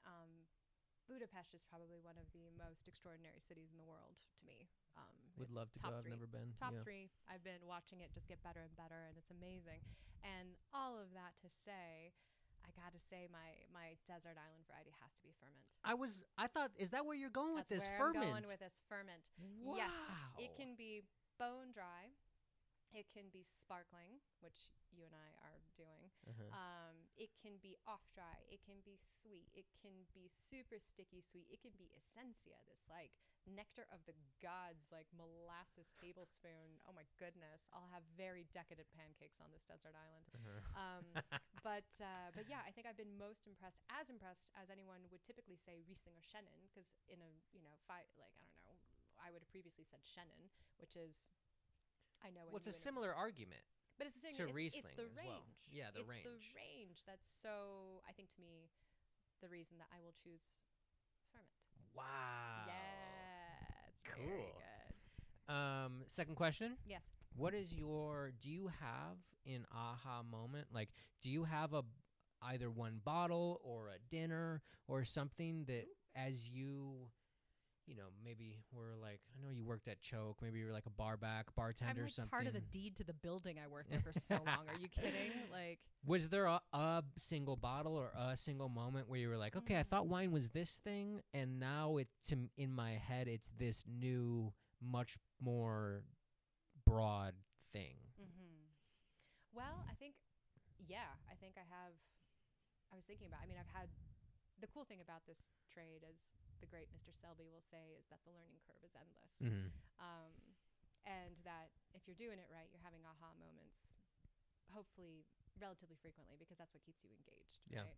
Budapest is probably one of the most extraordinary cities in the world to me. Would love to go. I've never been. Top three. I've been watching it just get better and better, and it's amazing. And all of that to say, I gotta say my desert island variety has to be ferment. I thought, is that where you're going with this where ferment? I'm going with this ferment. Wow. Yes, it can be bone dry. It can be sparkling, which you and I are doing. It can be off dry. It can be sweet. It can be super sticky sweet. It can be essentia, this like nectar of the gods, like molasses tablespoon. Oh my goodness. I'll have very decadent pancakes on this desert island. But yeah, I think I've been most impressed as anyone would typically say Riesling or Chenin, because in a, I would have previously said Chenin, which is, I know. Well, it's a similar argument. But it's to Riesling it's the as range. well. Yeah, the range. It's the range that's so, I think to me, the reason that I will choose ferment. Wow. Yeah, it's cool. Very good. Second question. Yes. Do you have an aha moment? Like, do you have either one bottle or a dinner or something that as maybe we're like, I know you worked at Choke, maybe you're like a bartender I'm or like something. part of the deed to the building. I worked there for so long. Are you kidding? Like, was there a single bottle or a single moment where you were like, okay, I thought wine was this thing, and now in my head it's this new, much more broad thing? Well, I think I have. I was thinking about. I mean, I've had the cool thing about this trade, as the great Mr. Selby will say, is that the learning curve is endless. And that if you're doing it right, you're having aha moments, hopefully relatively frequently, because that's what keeps you engaged. Yeah. Right?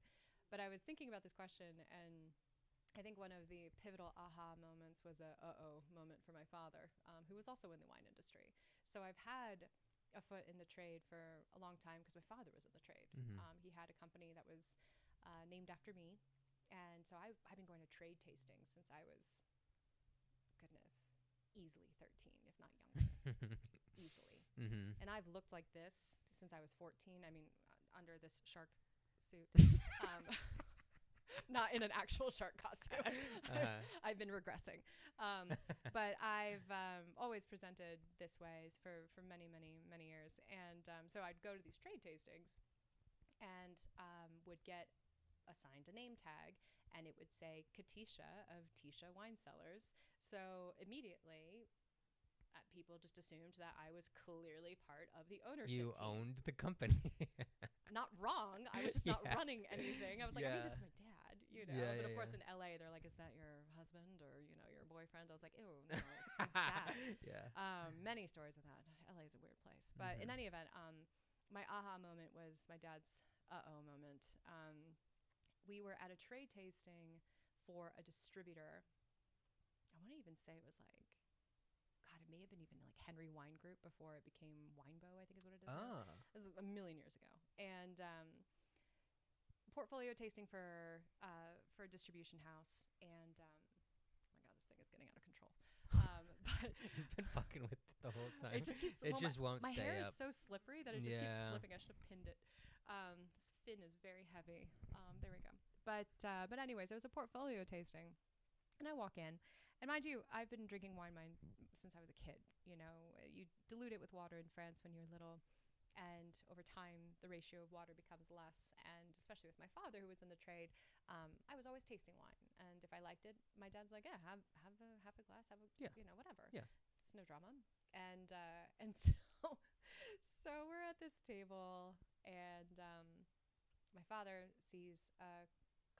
But I was thinking about this question, and I think one of the pivotal aha moments was a moment for my father, who was also in the wine industry. So I've had a foot in the trade for a long time because my father was in the trade. He had a company that was named after me. And so I've been going to trade tastings since I was, easily 13, if not younger. Easily. And I've looked like this since I was 14. I mean, under this shark suit. Not in an actual shark costume. I've been regressing. But I've always presented this way for many, many, many years. And so I'd go to these trade tastings and would get assigned a name tag, and it would say Katixa of Tisha Wine Cellars. So immediately people just assumed that I was clearly part of the ownership You team. owned the company. Not wrong. I was just not running anything. I was like, I mean, this is my dad, but of course in LA, they're like, is that your husband or, your boyfriend? I was like, ew, no, it's my dad. Many stories of that. LA is a weird place. But in any event, my aha moment was my dad's moment. We were at a trade tasting for a distributor. I want to even say it was like, God, it may have been even like Henry Wine Group before it became Winebow, I think is what it is now. This is a million years ago. And portfolio tasting for a distribution house. And oh my God, this thing is getting out of control. But you've been fucking with it the whole time. It just keeps. Won't my stay hair up. is so slippery that it just keeps slipping. I should have pinned it. This fin is very heavy. There we go. But anyways, it was a portfolio tasting, and I walk in, and mind you, I've been drinking wine since I was a kid. You dilute it with water in France when you're little, And over time, the ratio of water becomes less. And especially with my father, who was in the trade, I was always tasting wine. And if I liked it, my dad's like, yeah, have a glass, Yeah. whatever. Yeah. It's no drama. And so so we're at this table, and my father sees a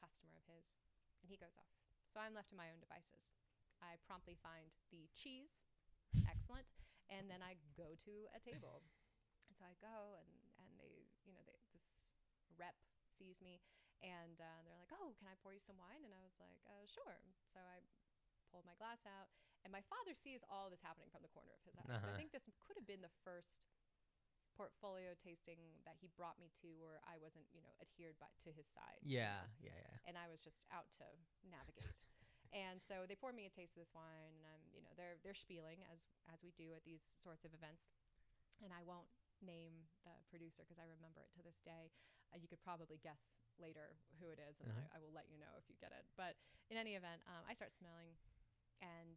customer of his, and he goes off. So I'm left to my own devices. I promptly find the cheese, excellent, and then I go to a table. And so I go, and they, this rep sees me, and they're like, "Oh, can I pour you some wine?" And I was like, "Sure." So I pulled my glass out, and my father sees all this happening from the corner of his eye. So I think this could have been the first portfolio tasting that he brought me to where I wasn't, adhered to his side. Yeah. And I was just out to navigate. And so they poured me a taste of this wine, and they're spieling as we do at these sorts of events. And I won't name the producer because I remember it to this day. You could probably guess later who it is, and I will let you know if you get it. But in any event, I start smelling, and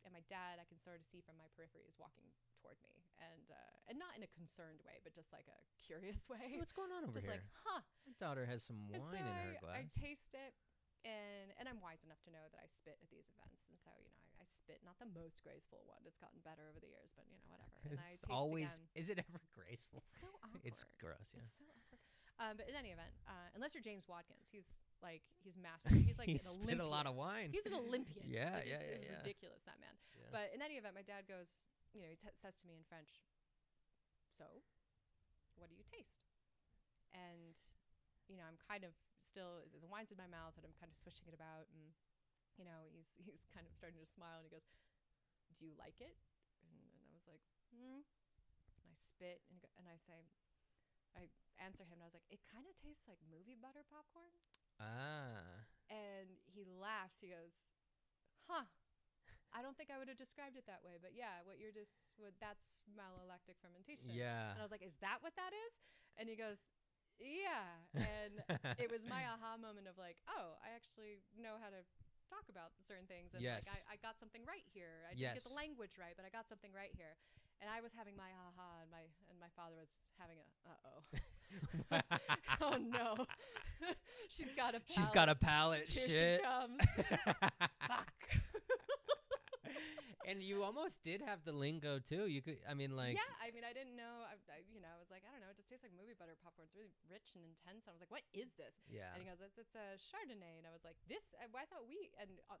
my dad, I can sort of see from my periphery, is walking toward me, and not in a concerned way, but just like a curious way. What's going on over just here? Like, huh? My daughter has some wine in her glass. I taste it, and I'm wise enough to know that I spit at these events, and so I spit not the most graceful one. It's gotten better over the years, but whatever. And I taste always again. Is it ever graceful? It's so awkward. It's gross. Yeah. It's so awkward. But in any event, unless you're James Watkins, he's mastering. He's like he an spit Olympian. a lot of wine. He's an Olympian. Yeah, like, yeah, It's ridiculous, that man. Yeah. But in any event, my dad goes, he says to me in French, "So, what do you taste?" And I'm kind of still, the wine's in my mouth, and I'm kind of swishing it about, and he's kind of starting to smile, and he goes, "Do you like it?" And I was like, And I spit, and I say, I answer him, and I was like, "It kind of tastes like movie butter popcorn." And he laughs. He goes, "Huh. I don't think I would have described it that way, but yeah, that's malolactic fermentation." Yeah. And I was like, "Is that what that is?" And he goes, "Yeah." And it was my aha moment of like, oh, I actually know how to talk about certain things. And yes. like, I got something right here. I didn't get the language right, but I got something right here. And I was having my aha, and my father was having a oh no. She's got a palate. She's got a palate. Here shit. She comes. Fuck. And you almost did have the lingo too. You could, I didn't know. I was like, I don't know. It just tastes like movie butter popcorn. It's really rich and intense. I was like, what is this? Yeah. And he goes, it's a Chardonnay. And I was like, I thought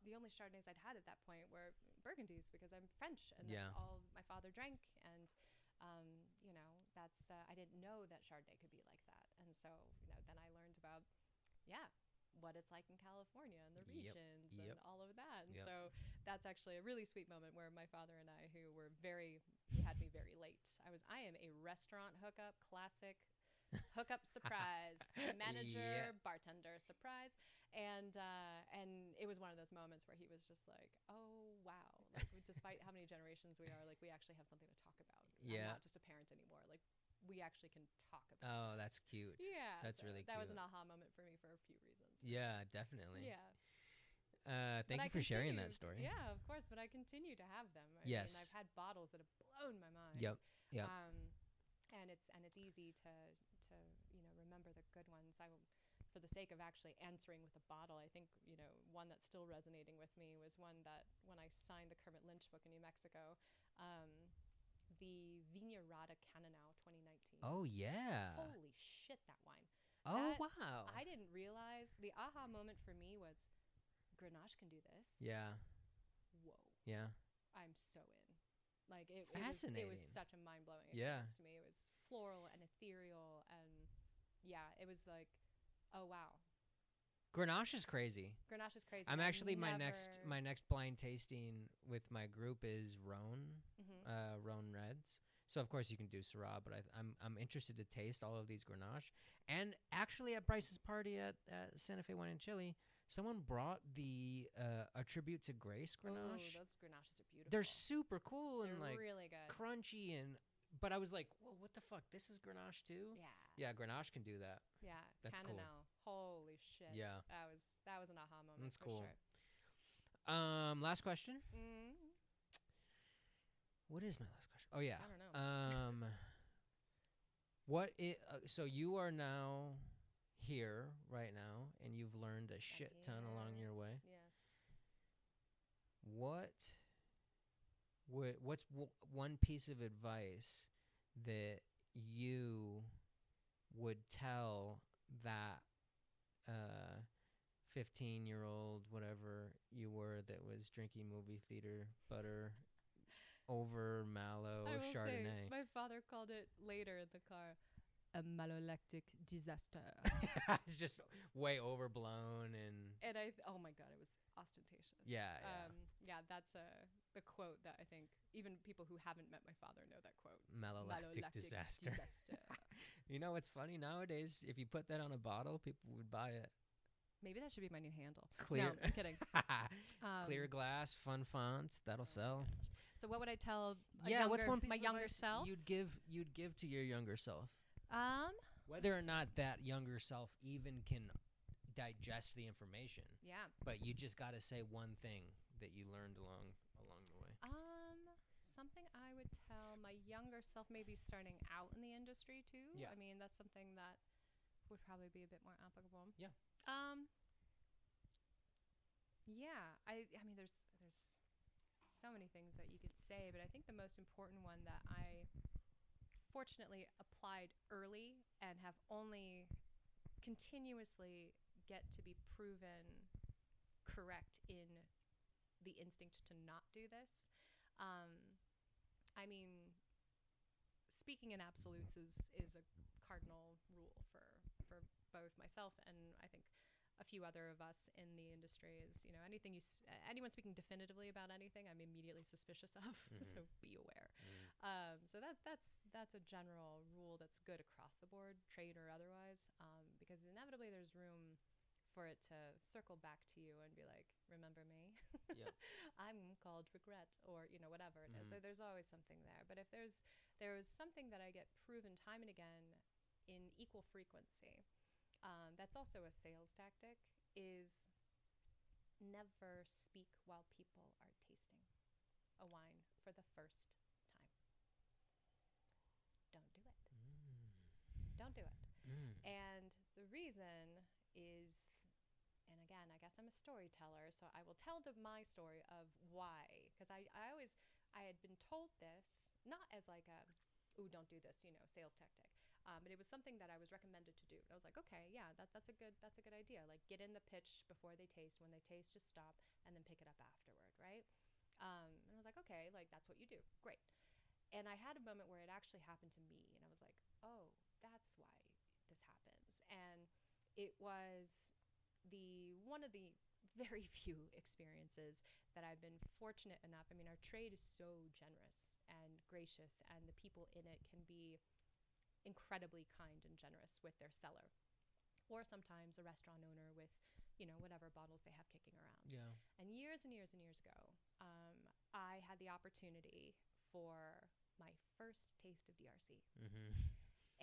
the only Chardonnays I'd had at that point were Burgundies because I'm French, and that's all my father drank. And that's I didn't know that Chardonnay could be like that. And so then I learned about what it's like in California and the regions and all of that. And so that's actually a really sweet moment where my father and I, who were he had me very late. I am a restaurant hookup, classic hookup surprise, manager, bartender surprise. And it was one of those moments where he was just like, oh, wow. Like, despite how many generations we are, like, we actually have something to talk about. Yeah. I'm not just a parent anymore. Like, we actually can talk about Oh, this. That's cute. Yeah. That's really cute. That was an aha moment for me for a few reasons. Yeah, definitely. Yeah. Thank you for sharing that story. Yeah, of course, but I continue to have them. I mean, I've had bottles that have blown my mind. Yep. And it's easy to remember the good ones. For the sake of actually answering with a bottle, I think one that's still resonating with me was one that when I signed the Kermit Lynch book in New Mexico, the Viñarada Cananao 2019. Oh yeah. Holy shit, that wine. Oh wow. I didn't realize the aha moment for me was Grenache can do this. Yeah. Whoa. Yeah. I'm so in. Like it was such a mind-blowing experience to me. It was floral and ethereal, and it was like, oh wow. Grenache is crazy. Grenache is crazy. I'm actually my next blind tasting with my group is Rhone, Rhone Reds. So of course you can do Syrah, but I'm interested to taste all of these Grenache. And actually at Bryce's party at Santa Fe Wine and Chili, someone brought the a tribute to Grace Grenache. Oh, those Grenaches are beautiful. They're super cool and They're like really good, crunchy but I was like, whoa, what the fuck? This is Grenache too? Yeah. Yeah, Grenache can do that. Yeah. That's Cananao. cool. Holy shit. Yeah. That was an aha moment. That's for cool. Sure. Last question. What is my last question? Oh yeah. I don't know. So you are now here right now, and you've learned a shit ton along your way. Yes. What's one piece of advice that you would tell that 15-year-old, whatever you were, that was drinking movie theater butter over mallow I will Chardonnay? say, my father called it later in the car a malolactic disaster. It's just way overblown and Oh my God, it was ostentatious. yeah. That's the quote that I think even people who haven't met my father know that quote. Malolactic disaster. You know what's funny nowadays? If you put that on a bottle, people would buy it. Maybe that should be my new handle. Clear. No, I'm kidding. Clear glass, fun font. That'll sell. So what would I tell what's one piece my of younger advice self? you'd give to your younger self? Whether or not that younger self even can digest the information. Yeah. But you just got to say one thing that you learned along the way. Something I would tell my younger self, maybe starting out in the industry too. Yeah. I mean, that's something that would probably be a bit more applicable. Yeah. Yeah. I mean, there's so many things that you could say, but I think the most important one that I fortunately applied early and have only continuously get to be proven correct in the instinct to not do this. I mean, speaking in absolutes is a cardinal rule for both myself and I think a few other of us in the industry. Is, you know, anything anyone speaking definitively about anything, I'm immediately suspicious of. So be aware. So that's a general rule that's good across the board, trade or otherwise, because inevitably there's room for it to circle back to you and be like, remember me? Yep. I'm called regret, or, you know, whatever it is. There's always something there. But if there's something that I get proven time and again in equal frequency, that's also a sales tactic, is never speak while people are tasting a wine for the first time. Don't do it. Don't do it. And the reason is, and again, I guess I'm a storyteller, so I will tell my story of why. Because I had been told this, not as like a, ooh, don't do this, you know, sales tactic. But it was something that I was recommended to do. And I was like, okay, yeah, that's a good idea. Like, get in the pitch before they taste. When they taste, just stop and then pick it up afterward, right? And I was like, okay, like that's what you do. Great. And I had a moment where it actually happened to me, and I was like, oh, that's why this happens. And it was one of the very few experiences that I've been fortunate enough. I mean, our trade is so generous and gracious, and the people in it can be incredibly kind and generous with their seller, or sometimes a restaurant owner with, you know, whatever bottles they have kicking around. Yeah. And years and years and years ago, I had the opportunity for my first taste of DRC.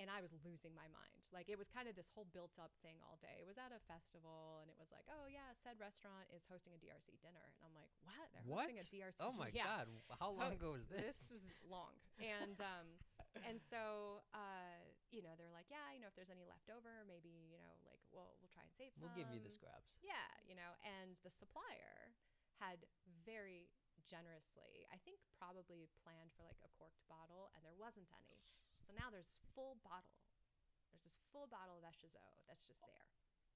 And I was losing my mind. Like, it was kind of this whole built up thing all day. It was at a festival, and it was like, oh yeah, said restaurant is hosting a DRC dinner. And I'm like, what? They're hosting a DRC. Oh my God. How long ago was this? This is long. And so, you know, they're like, yeah, you know, if there's any left over, maybe, you know, like, we'll try and save some. We'll give you the scraps. Yeah, you know, and the supplier had very generously, I think probably planned for like a corked bottle, and there wasn't any. So now there's this full bottle of H2O that's just there.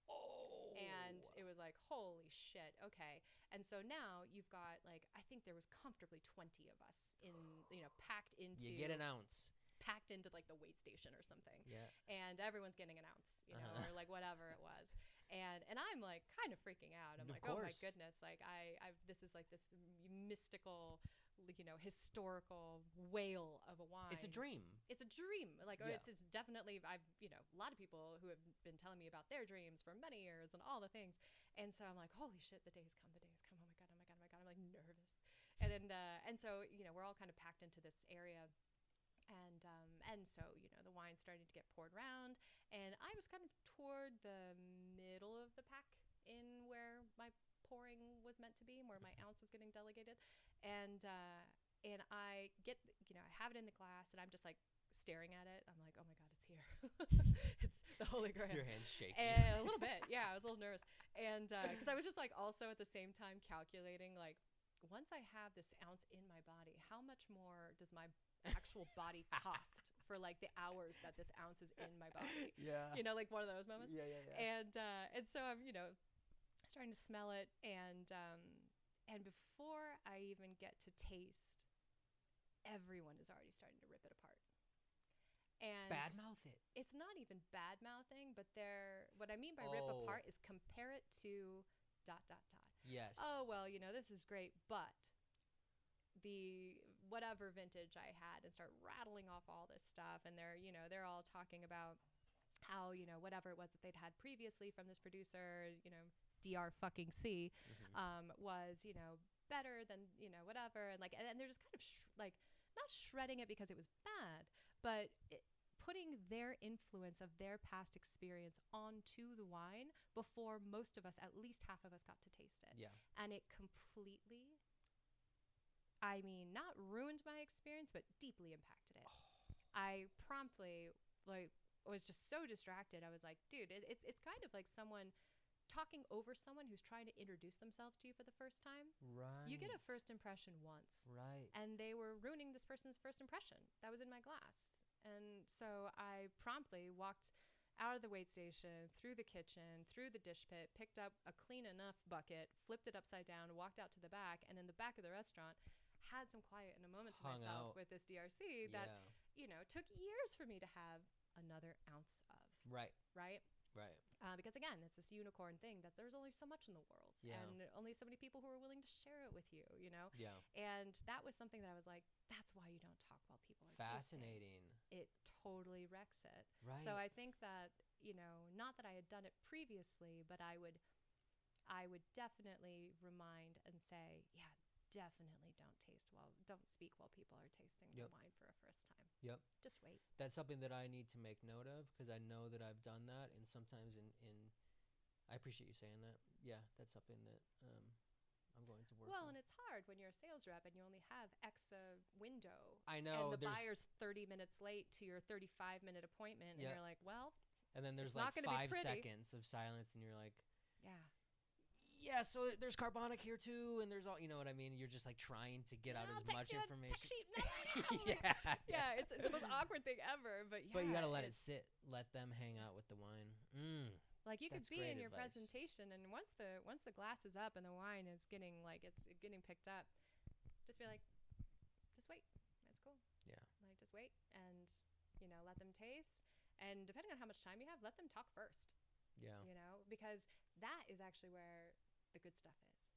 Oh. And it was like, holy shit, okay. And so now you've got, like, I think there was comfortably 20 of us in, you know, packed into. You get an ounce. Packed into like the weight station or something. Yeah. And everyone's getting an ounce, you know, or like whatever it was. And I'm like kind of freaking out. I'm Of like, course. oh my goodness, like I've this is like this mystical, you know, historical whale of a wine. It's a dream. It's a dream. Like, Yeah. it's definitely, you know, a lot of people who have been telling me about their dreams for many years and all the things. And so I'm like, holy shit, the day's come. Oh my God. I'm like nervous. And so, you know, we're all kind of packed into this area. And so, you know, the wine's starting to get poured around, and I was kind of toward the middle of the pack in where my pouring was meant to be, where my ounce was getting delegated. And I get, you know, I have it in the glass, and I'm just like staring at it. I'm like, oh my God, it's here. It's the Holy Grail. Your hand's shaking. And a little bit. Yeah, I was a little nervous. And because I was just like also at the same time calculating, like, once I have this ounce in my body, how much more does my actual body cost for like the hours that this ounce is in my body? Yeah. You know, like one of those moments. Yeah. And so I'm, you know, starting to smell it, and before I even get to taste, everyone is already starting to rip it apart. And Bad mouth it. it's not even bad mouthing, but what I mean by rip apart is compare it to ... Yes. Oh, well, you know, this is great, but the whatever vintage I had, and start rattling off all this stuff, and they're all talking about how, you know, whatever it was that they'd had previously from this producer, you know, DR fucking C, was, you know, better than, you know, whatever, and like, and they're just kind of like not shredding it because it was bad, but putting their influence of their past experience onto the wine before most of us, at least half of us, got to taste it. Yeah. And it completely, I mean, not ruined my experience, but deeply impacted it. I promptly, like, was just so distracted. I was like, dude, it's kind of like someone talking over someone who's trying to introduce themselves to you for the first time. Right. You get a first impression once. Right. And they were ruining this person's first impression. That was in my glass. And so I promptly walked out of the wait station, through the kitchen, through the dish pit, picked up a clean enough bucket, flipped it upside down, walked out to the back, and in the back of the restaurant had some quiet and a moment to Hung myself out. with this DRC that, you know, took years for me to have another ounce of. Right. Right? Right. Because again, it's this unicorn thing that there's only so much in the world, and only so many people who are willing to share it with you, you know? Yeah. And that was something that I was like, that's why you don't talk while people are Fascinating. tasting. It totally wrecks it. Right. So I think that, you know, not that I had done it previously, but I would definitely remind and say, yeah, definitely don't speak while people are tasting the wine for a first time. Yep. Just wait. That's something that I need to make note of, because I know that I've done that, and sometimes I appreciate you saying that. Yeah, that's something that I'm going to work on. Well, and it's hard when you're a sales rep and you only have X window. I know. And the buyer's 30 minutes late to your 35-minute appointment, and you're like, well. And then there's it's like not 5 seconds of silence, and you're like, yeah, so there's carbonic here too, and there's all, you know what I mean? You're just like trying to get out as much information. Tech sheet. Yeah, it's the most awkward thing ever, but yeah. But you got to let it sit. Let them hang out with the wine. Like you could be in your advice. presentation, and once the glass is up and the wine is getting picked up, just be like, just wait. It's cool. Yeah. Like just wait, and you know, let them taste, and depending on how much time you have, let them talk first. Yeah. You know, because that is actually where the good stuff is.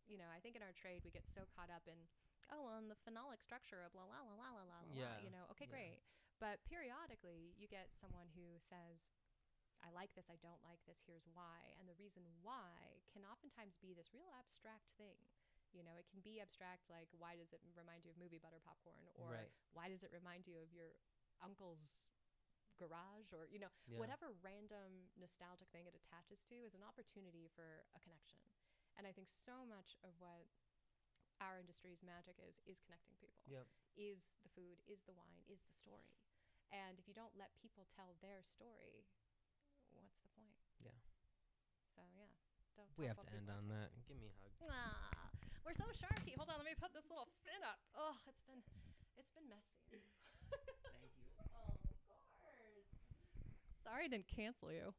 You know, I think in our trade we get so caught up in, in the phenolic structure of blah, blah, blah, blah, blah, blah, you know, okay, great. But periodically you get someone who says, I like this, I don't like this, here's why. And the reason why can oftentimes be this real abstract thing. You know, it can be abstract, like, why does it remind you of movie butter popcorn? Or why does it remind you of your uncle's garage, or you know, whatever random nostalgic thing it attaches to is an opportunity for a connection. And I think so much of what our industry's magic is connecting people. Is the food, is the wine, is the story. And if you don't let people tell their story, what's the point? So don't. We have to end on that. Give me a hug. We're so sharky. Hold on, let me put this little fin up. Oh, it's been messy. Thank you. Sorry I didn't cancel you.